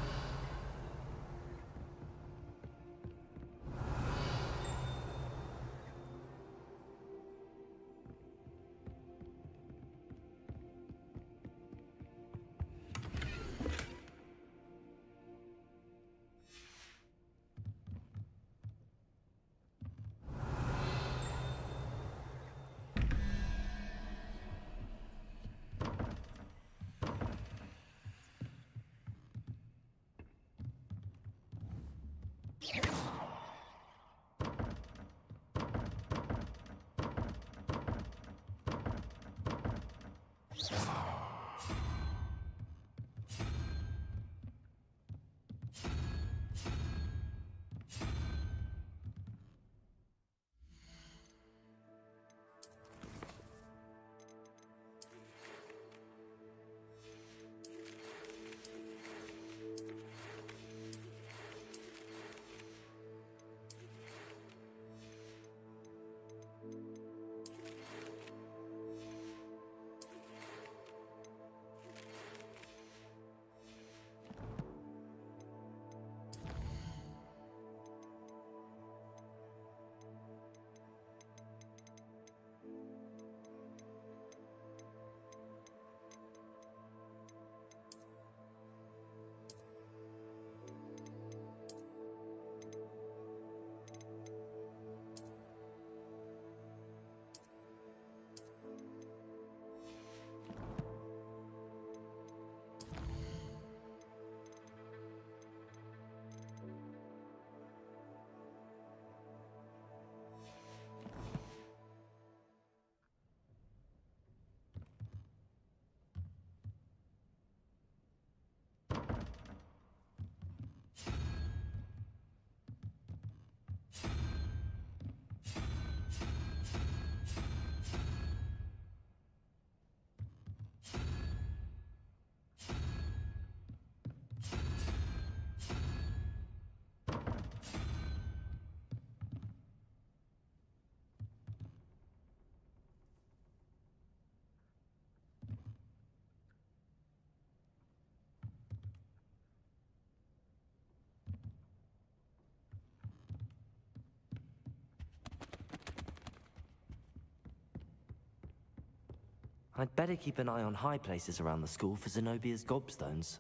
I'd better keep an eye on high places around the school for Zenobia's gobstones.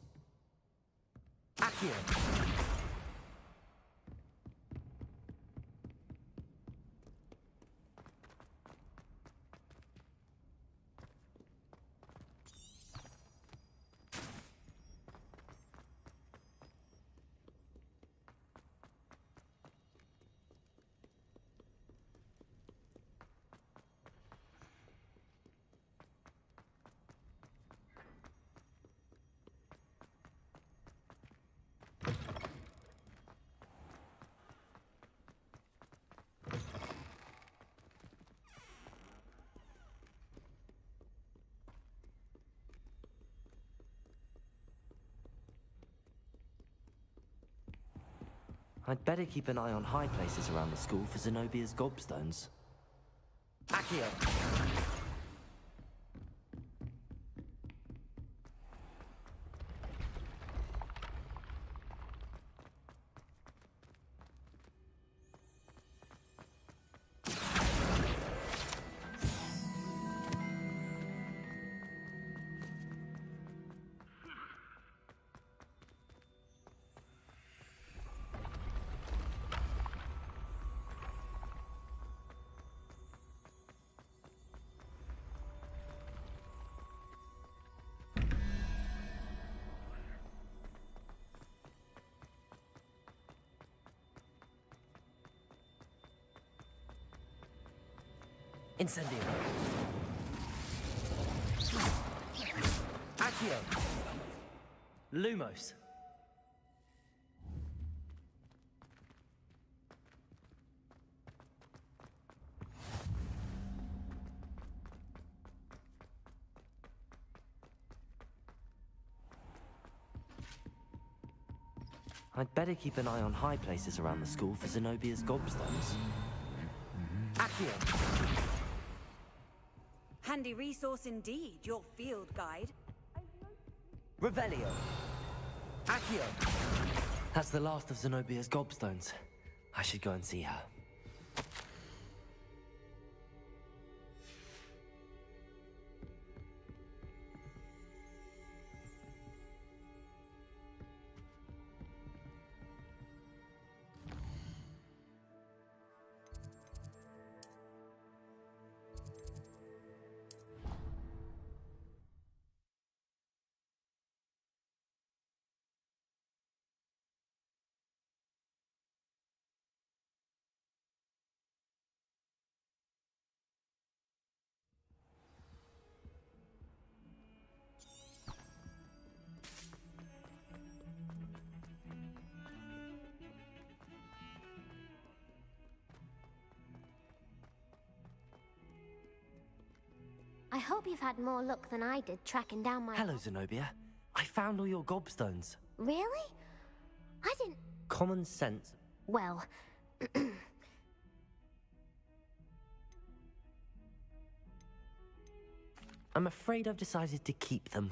Accio. I'd better keep an eye on high places around the school for Zenobia's gobstones. Accio. Incendio. Accio. Lumos. I'd better keep an eye on high places around the school for Zenobia's gobstones. Accio. Handy resource indeed, your field guide. Revelio. Accio. That's the last of Zenobia's gobstones. I should go and see her. I hope you've had more luck than I did tracking down my... Hello, Zenobia. I found all your gobstones. Really? I didn't... Common sense. Well... I'm afraid I've decided to keep them.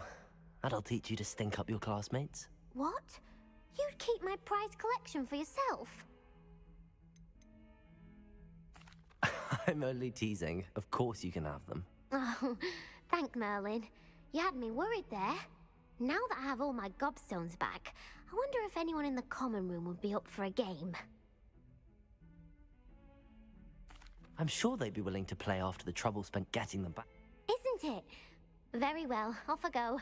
That'll teach you to stink up your classmates. What? You'd keep my prized collection for yourself? I'm only teasing. Of course you can have them. Oh, thank Merlin. You had me worried there. Now that I have all my gobstones back, I wonder if anyone in the common room would be up for a game. I'm sure they'd be willing to play after the trouble spent getting them back. Isn't it? Very well, off I go.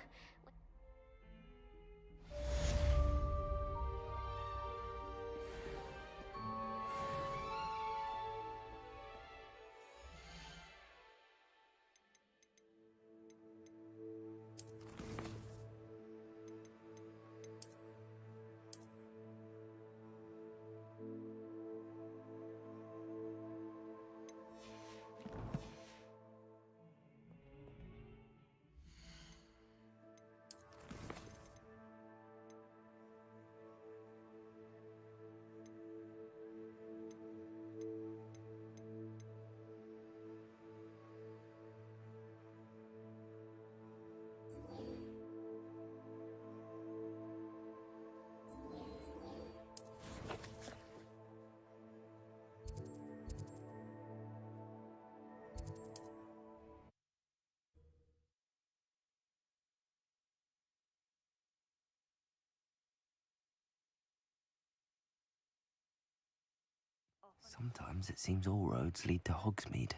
Sometimes it seems all roads lead to Hogsmeade.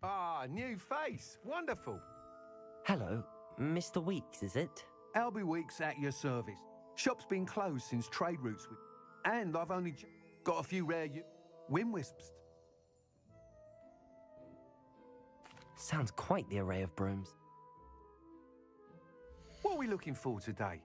Ah, new face. Wonderful. Hello, Mr. Weeks, is it? Albie Weeks at your service. Shop's been closed since trade routes with... And I've only got a few rare Winwisps. Sounds quite the array of brooms. What are we looking for today?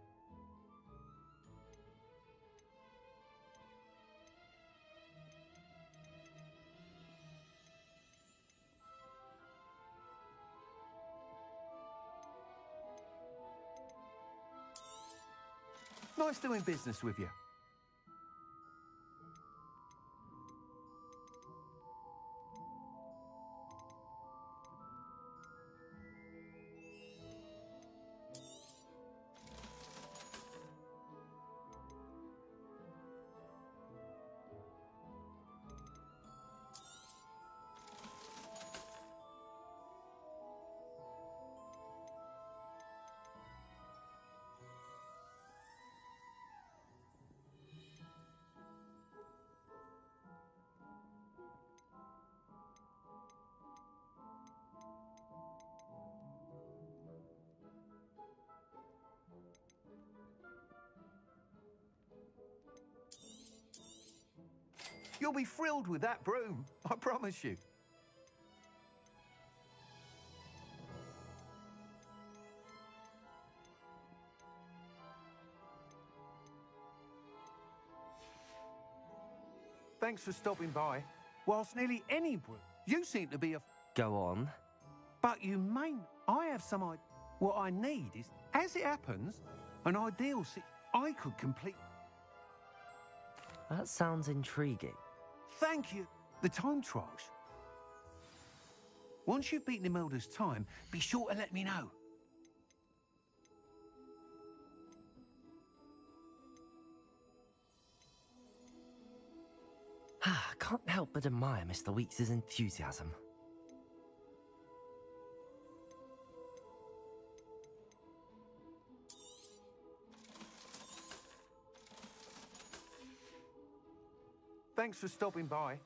Nice doing business with you. You'll be thrilled with that broom, I promise you. Thanks for stopping by. Whilst nearly any broom, you seem to be a... Go on. But you may... I have some idea. What I need is, as it happens, an ideal I could complete... That sounds intriguing. Thank you. The time trials. Once you've beaten Imelda's time, be sure to let me know. I can't help but admire Mr. Weeks' enthusiasm. Thanks for stopping by.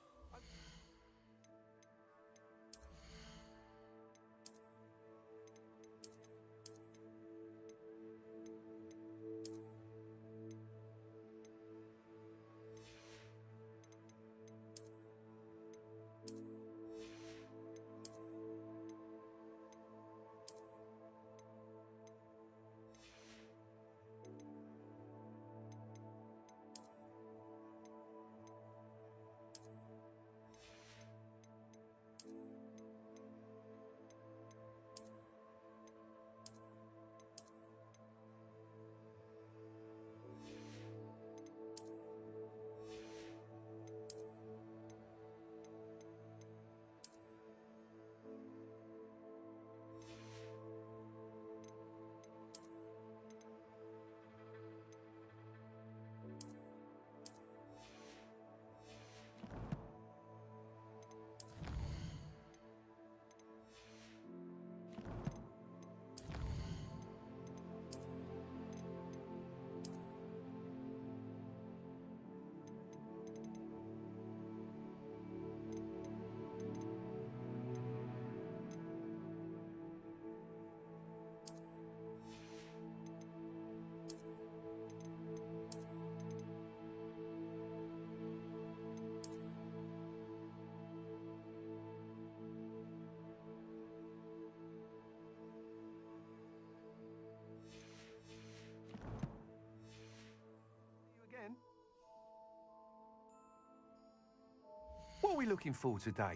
What are we looking for today?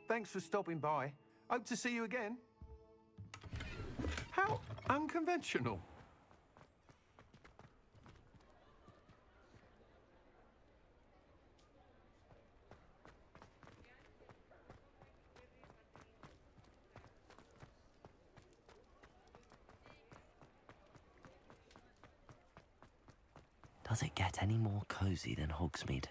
Thanks for stopping by. Hope to see you again. How unconventional. Does it get any more cozy than Hogsmeade?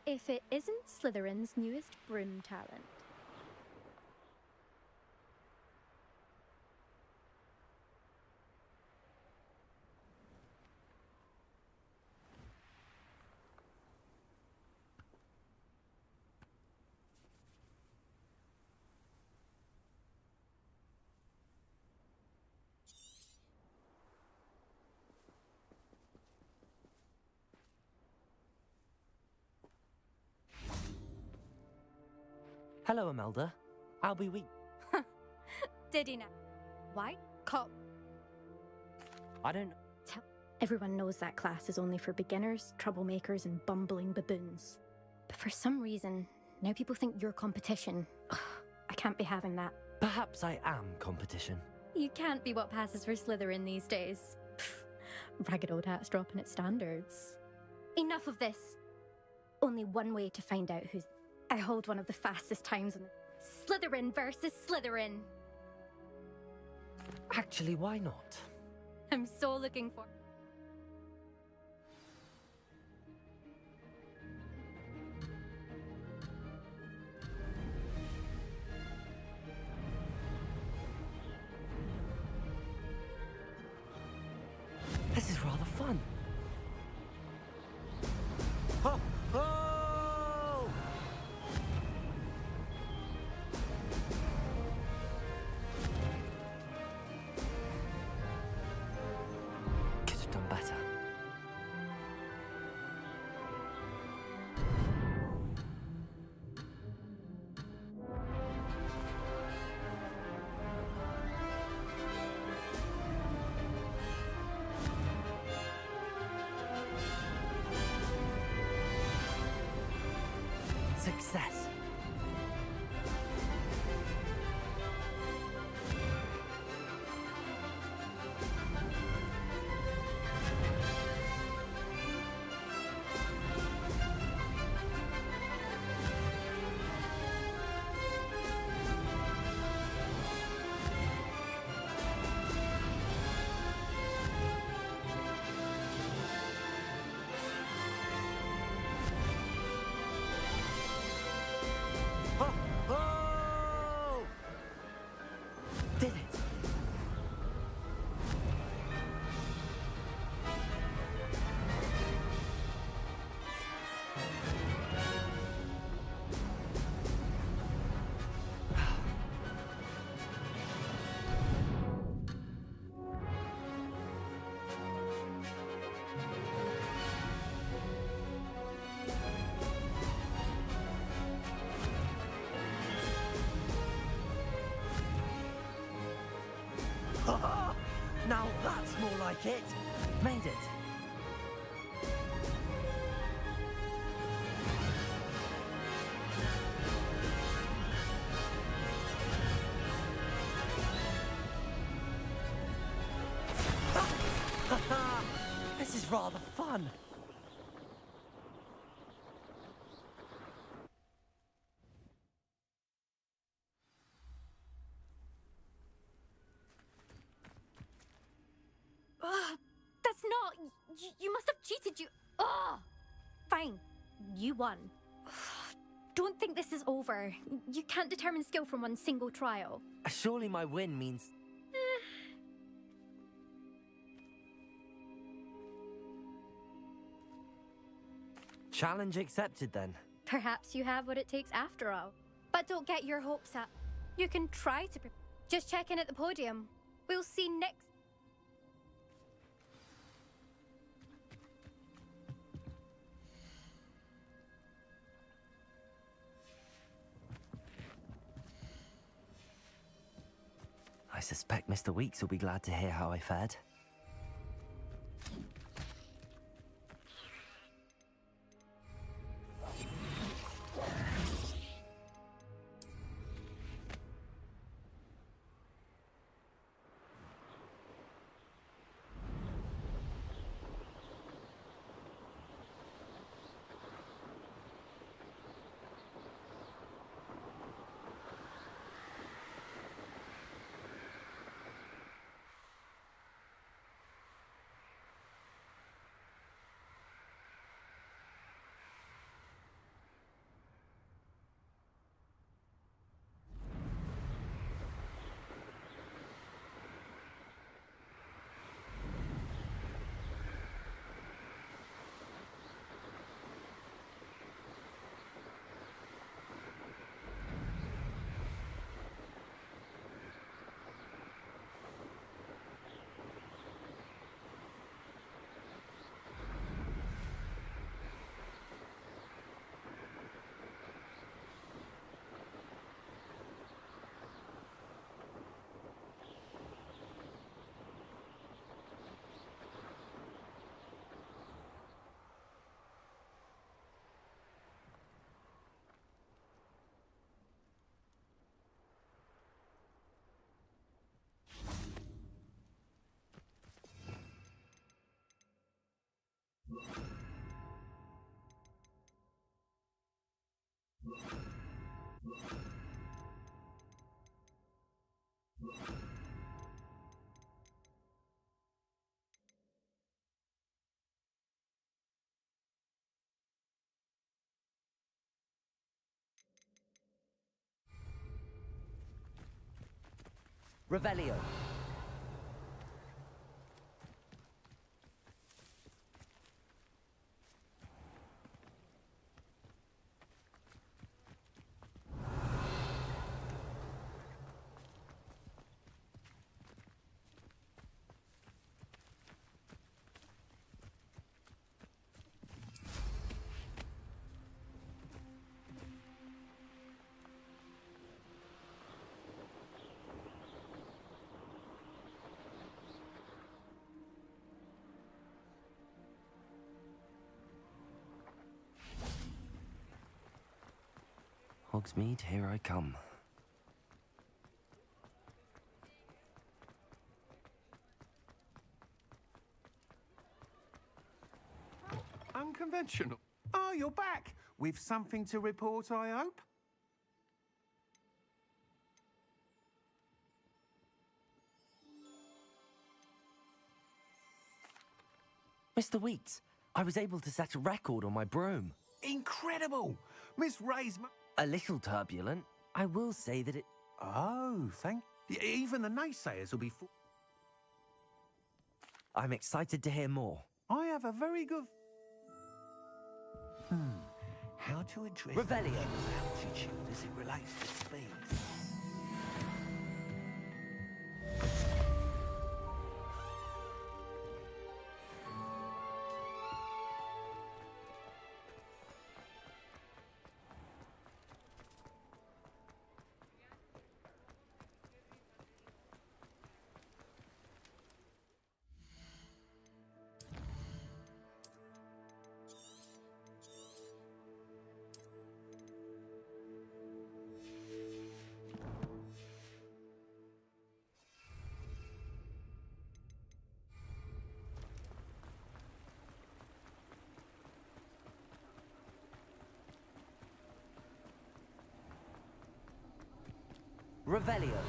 If it isn't Slytherin's newest broom talent. Hello, Imelda. I'll be weak. Did he now? Why? I don't... Everyone knows that class is only for beginners, troublemakers, and bumbling baboons. But for some reason, now people think you're competition. Ugh, I can't be having that. Perhaps I am competition. You can't be what passes for Slytherin these days. Pfft, ragged old hat's dropping its standards. Enough of this. Only one way to find out who's... I hold one of the fastest times on Slytherin versus Slytherin. Actually, why not? I'm so looking for... This is rather fun. Ho! Ho! Could have done better. Success. Ho! Ho! Did it. Now that's more like it. Made it. This is rather fun. That's not... You must have cheated, you... Ugh! Fine. You won. Don't think this is over. You can't determine skill from one single trial. Surely my win means... Challenge accepted, then. Perhaps you have what it takes after all. But don't get your hopes up. You can try to... Just check in at the podium. We'll see next... I suspect Mr. Weeks will be glad to hear how I fared. Revelio. Hogsmeade, here I come. Unconventional. Oh, you're back. With something to report, I hope? Mr. Weeks, I was able to set a record on my broom. Incredible! Miss Ray's... A little turbulent. I will say that it... Oh, thank... Even the naysayers will be... I'm excited to hear more. I have a very good... How to address... Revelio. Altitude as it relates to speed. Revelio.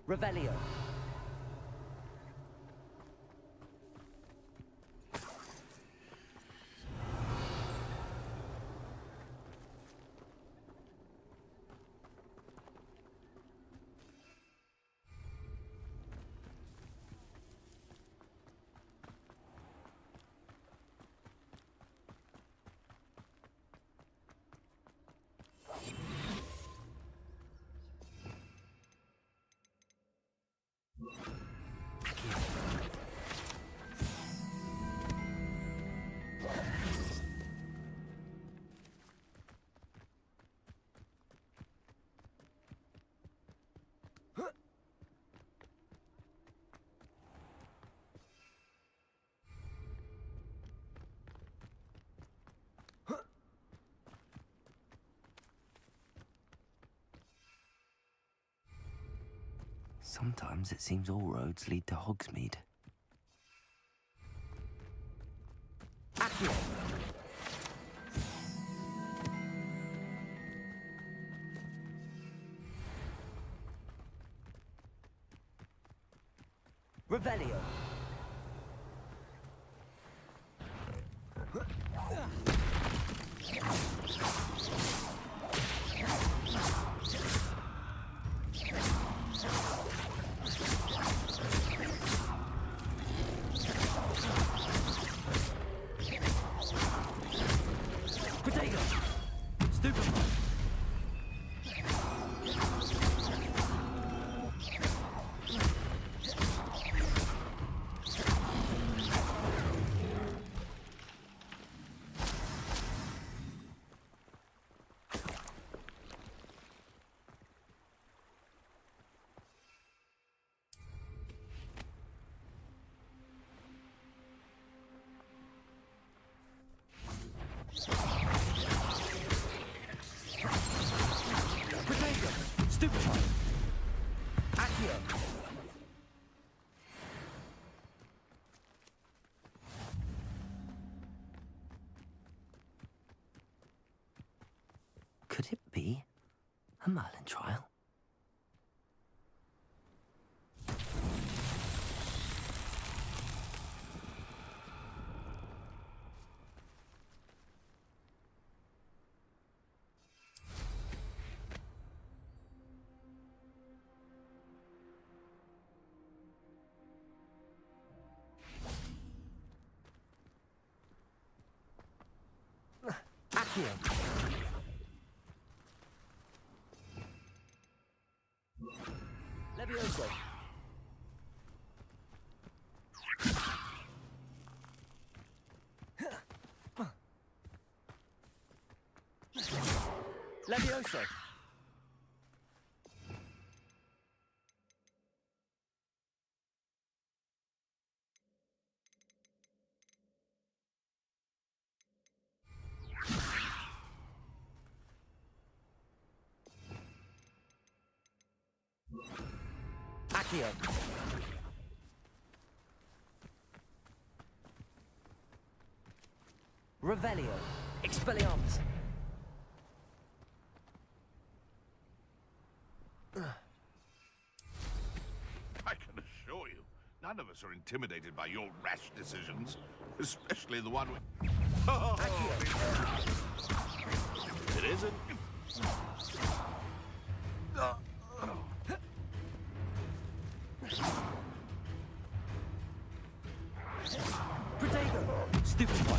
Revelio. Sometimes it seems all roads lead to Hogsmeade. Revelio. Stupefy. Accio. Could it be a Merlin trial? Accio. Levioso. Levioso. Accio. Revelio. Expelliarmus. I can assure you, none of us are intimidated by your rash decisions, especially the one with... Oh, it isn't. Protego. Stupefy.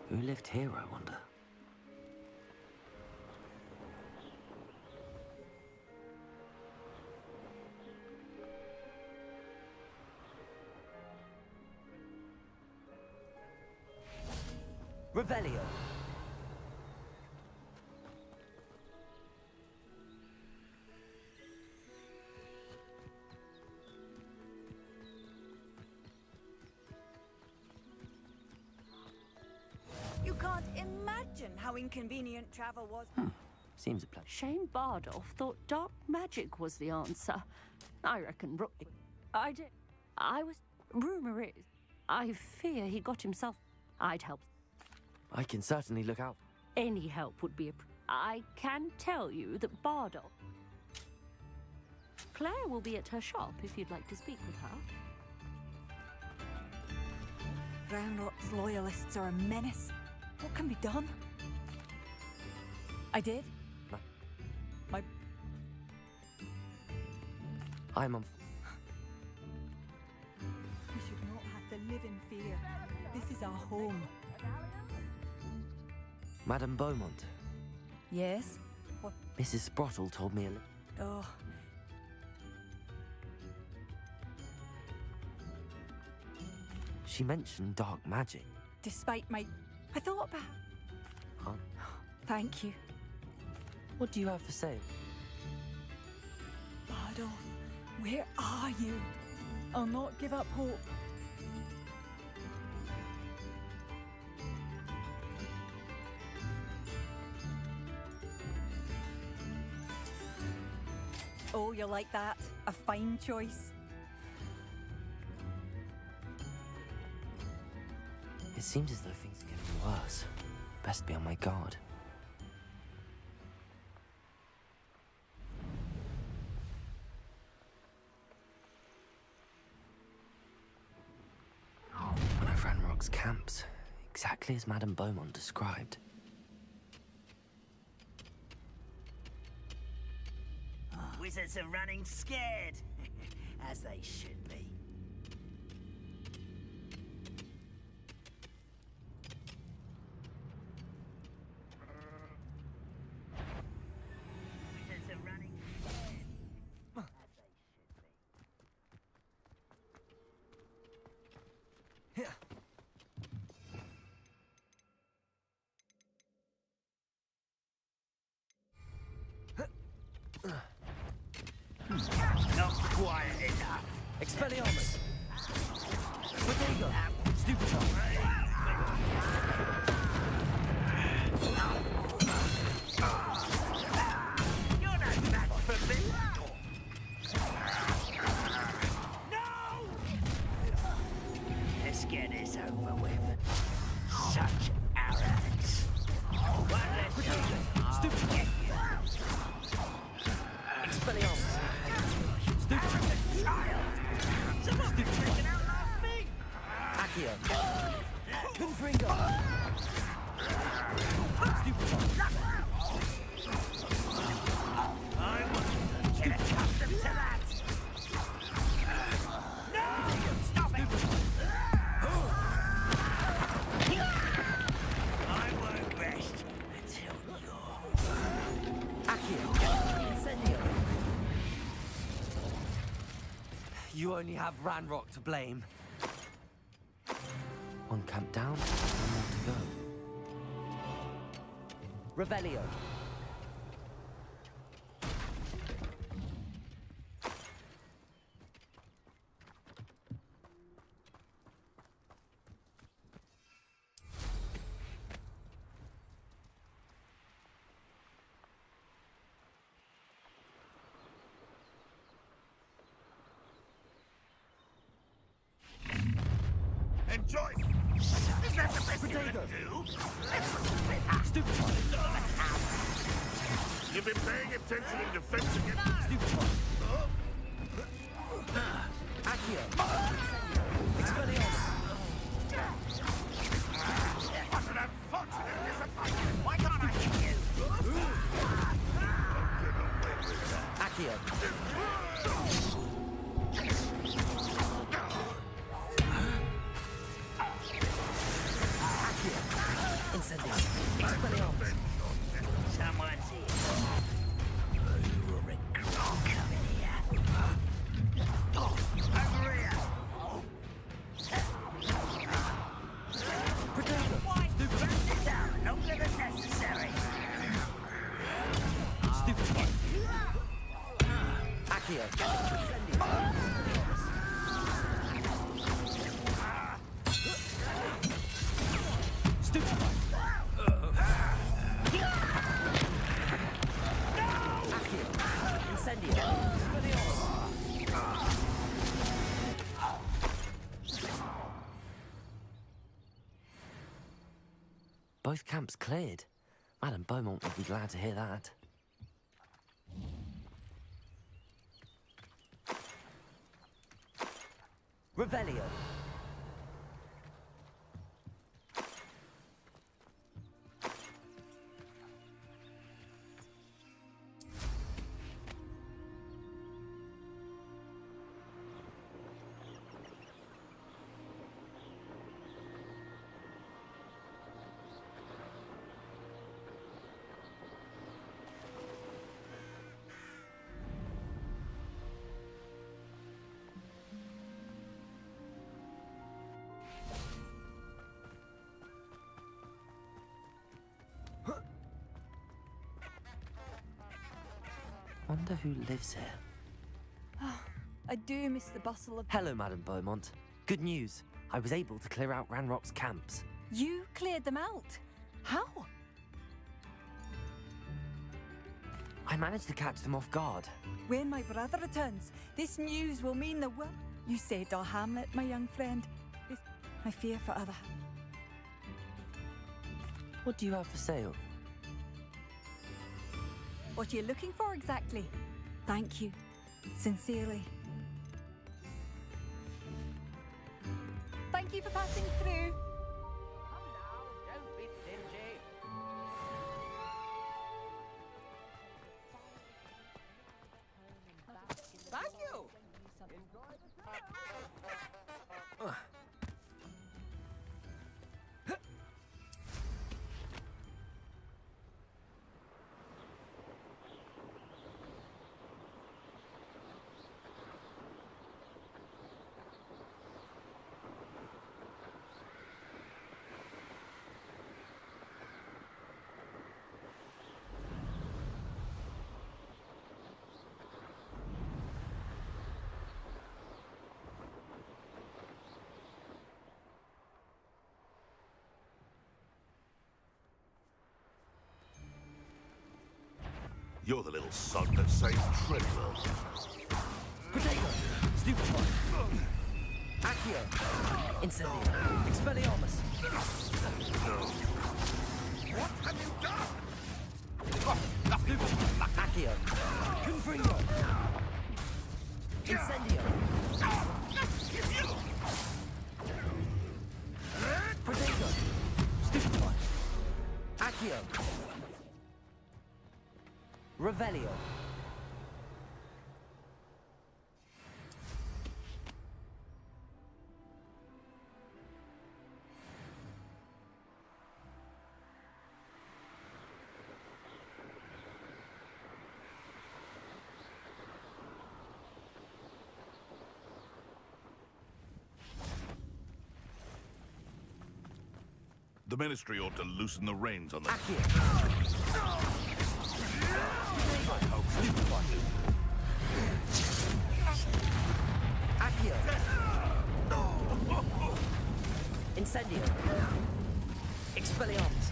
Who lived here, I wonder? Revelio. You can't imagine how inconvenient travel was. Seems a plan. Shane Bardolph thought dark magic was the answer. I reckon I did. I was... Rumour is, I fear he got himself... I'd help. I can certainly look out. Any help would be I can tell you that Bardolph... Claire will be at her shop if you'd like to speak with her. Ranrock's loyalists are a menace. What can be done? I did. My... I'm on... We should not have to live in fear. This is our home. Madame Beaumont. Yes? What? Mrs. Sprottle told me a little... Oh. She mentioned dark magic. Despite my... I thought about... Huh? Thank you. What do you have for sale? Bardolph, where are you? I'll not give up hope. Oh, you like that? A fine choice. It seems as though things are getting worse. Best be on my guard. One of Ranrock's camps, exactly as Madame Beaumont described. Wizards are running scared, as they should be. Wizards are running scared, as they should be. Not quiet enough. Expelliarmus! Protego! Stupefy! You're no match for me. No! Let's get this over with. Such arrogance. One less time. Stupefy! Expelliarmus! Stupefy! Someone's taken out last me! Accio! Confringo! Stupefy! I want to get accustomed to that. No! Stop it! I won't rest until you're... Accio! Incendio! You only have Ranrock to blame. One camp down, one more to go. Revelio. Enjoy! Is that the best you can do? Stupefy! You've been paying attention in defense against... Stupefy! Accio! Expelliarmus! What an unfortunate disappointment! Why can't I hit you? Accio! Incendio! Expelliarmus! Someone's here. You will regret coming here. Over here! Protego! Burn this out longer than necessary. Stupefy! Accio! Incendio! Stupefy! Accio! Incendio! Both camps cleared. Madame Beaumont would be glad to hear that. Revelio. Wonder who lives here. I do miss the bustle of... Hello, Madame Beaumont. Good news. I was able to clear out Ranrock's camps. You cleared them out? How? I managed to catch them off guard. When my brother returns, this news will mean the world. You saved our hamlet, my young friend. I fear for other. What do you have for sale? What are you looking for exactly? Thank you. Sincerely. Thank you for passing through. Don't be stingy. Thank you. You're the little sod that saved Treadwell. Potato! Stupefy! Accio! Incendio! Expelliarmus! What have you done? Accio! Confringo! Incendio! Potato! Stupefy! Accio! Revelio! The Ministry ought to loosen the reins on the... Accio! Incendio! Expelliarmus!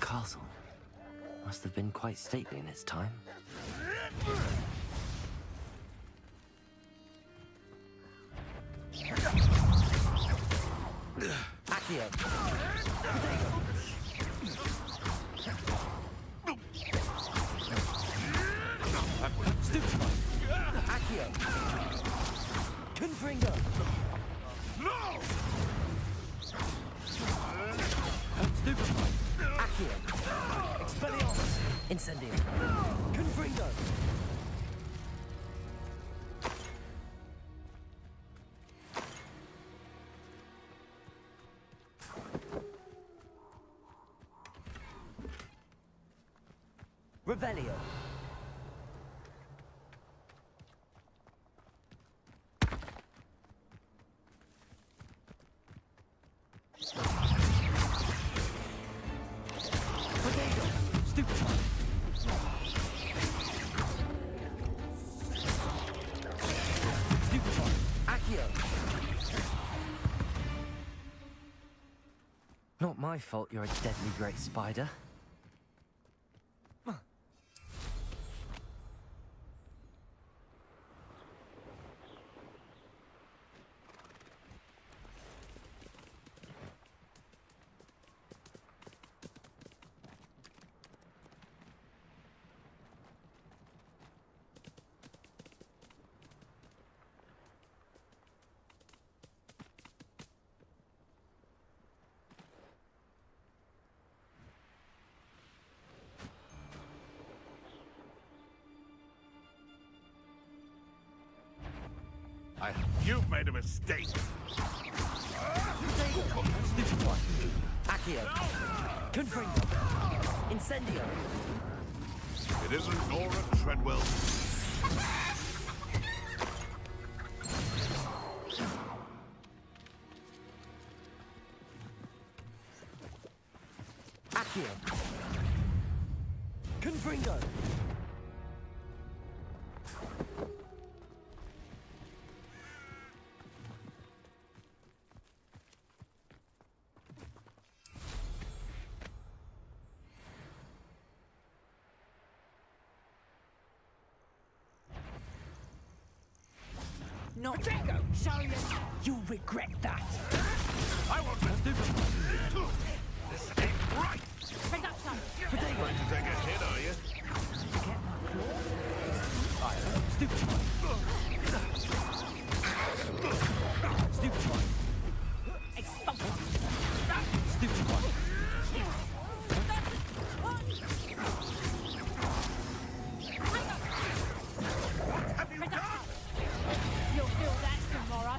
Castle must have been quite stately in its time. Accio! Stupefy! Accio! Confringo! No! Stupefy! Accio! Expelliarmus! Incendio! Confringo! Revelio! Potato! Stupefy! Stupefy! Accio! Not my fault you're a deadly great spider. You've made a mistake. Stupefy! Accio! Confringo! Incendio! It isn't Nora Treadwell. Accio! Confringo! No, Drago, show you. You'll regret that. I want to do this ain't right. Production. Going to take a hit, are you? Stupefy! Stupefy! Expulsion. Stupefy! You'll feel that tomorrow.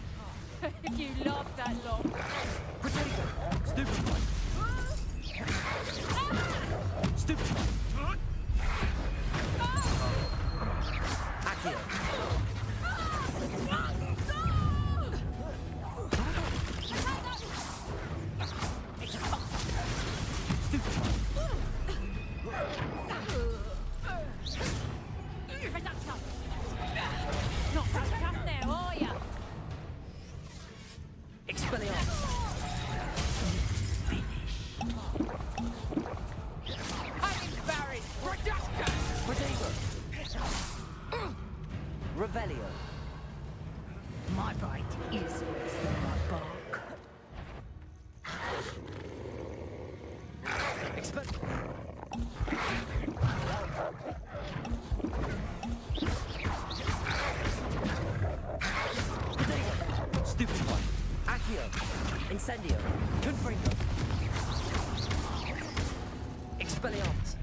You laughed that long. Potato! Stupefy! Stupefy! Accio! is worse than my bark. Stupid one. Accio. Incendio. Confringo. Expelliarmus.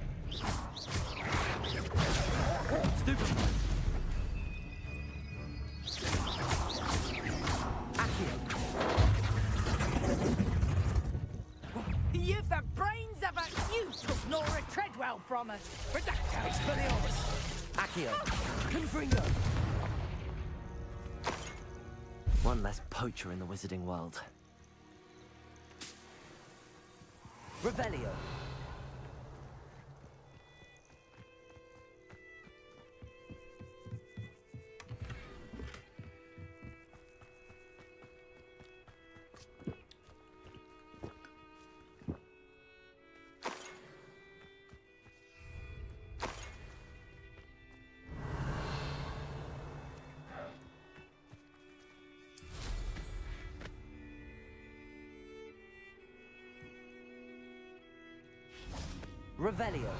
Stupid one. Accio. You've the brains of a... You took Nora Treadwell from us. Redacto. Expelliarmus. Accio. Confringo. One less poacher in the wizarding world. Revelio. Revelio.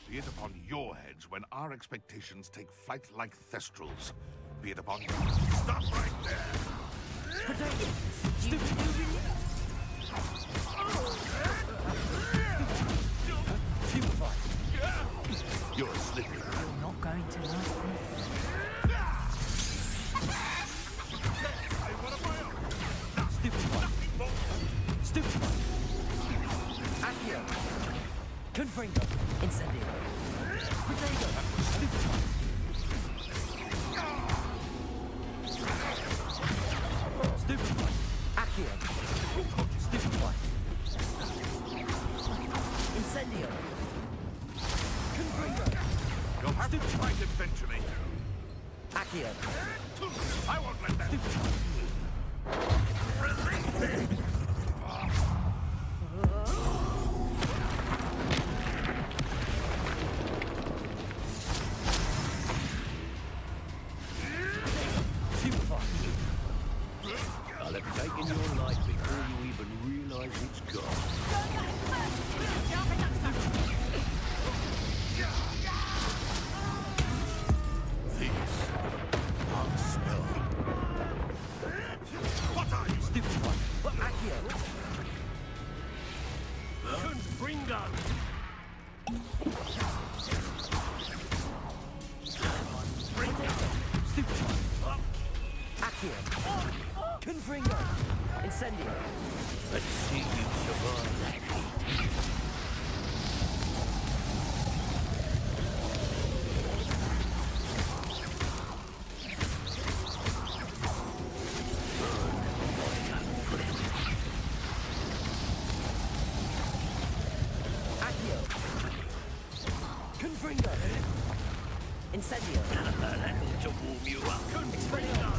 Be it upon your heads when our expectations take flight like thestrals. Be it upon you. Stop right there! Potato! Stupid movie! Stupefy! You're slippery. You're not going to like this. Stupefy! Stupefy! Accio! Confringo! Incendio! Potato! Stupefy! Stupefy! Accio! Stupefy! Incendio! Confringo! You'll have to fight eventually. Accio! I won't let that. Stupefy! Release me! I'll have taken your life before you even realize it's gone. These are spelled. What are you? Stupid one! What? Accio! Confringo! Stupid one! Accio! Confringo! Incendio! Let's see you survive that heat. Accio! Confringo! Incendio! That'll to warm you up. Confringo!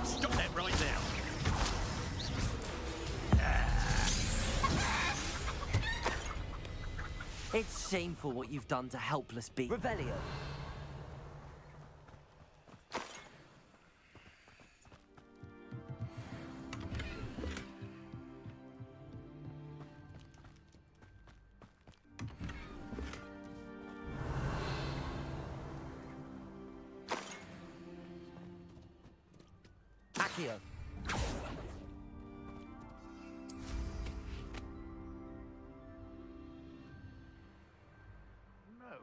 Stop that right now. It's shameful what you've done to helpless beasts. Revelio. Accio. No.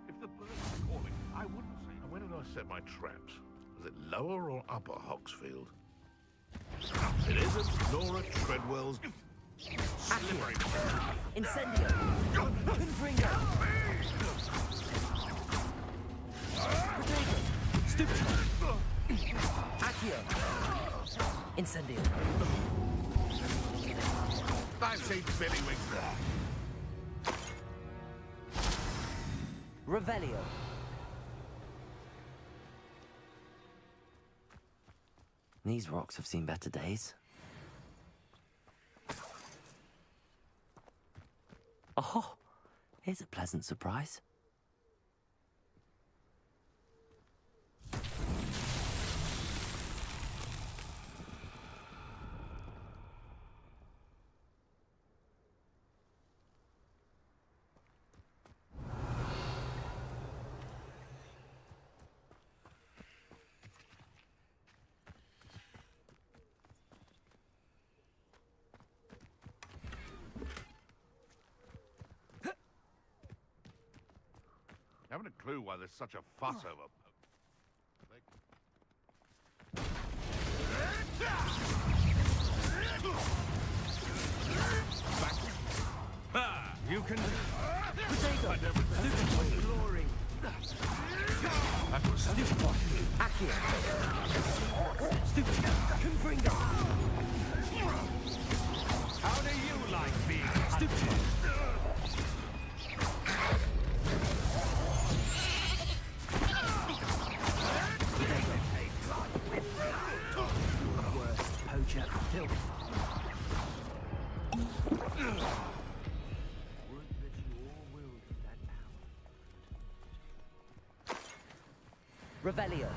If the birds were calling, I wouldn't say. And where did I set my traps? Was it lower or upper Hoxfield? It isn't Nora Treadwell's slippery. Incendio. Confringo. Stupid. Accio. Incendio. I've seen Billy Wings there. Revelio. These rocks have seen better days. Oh, here's a pleasant surprise. Haven't a clue why there's such a fuss over. You can. Potato. Stupid glory. That was Stupid one. Accio. Stupid. Confringo. How do you like being stupid? Worst poacher filth. Revelio.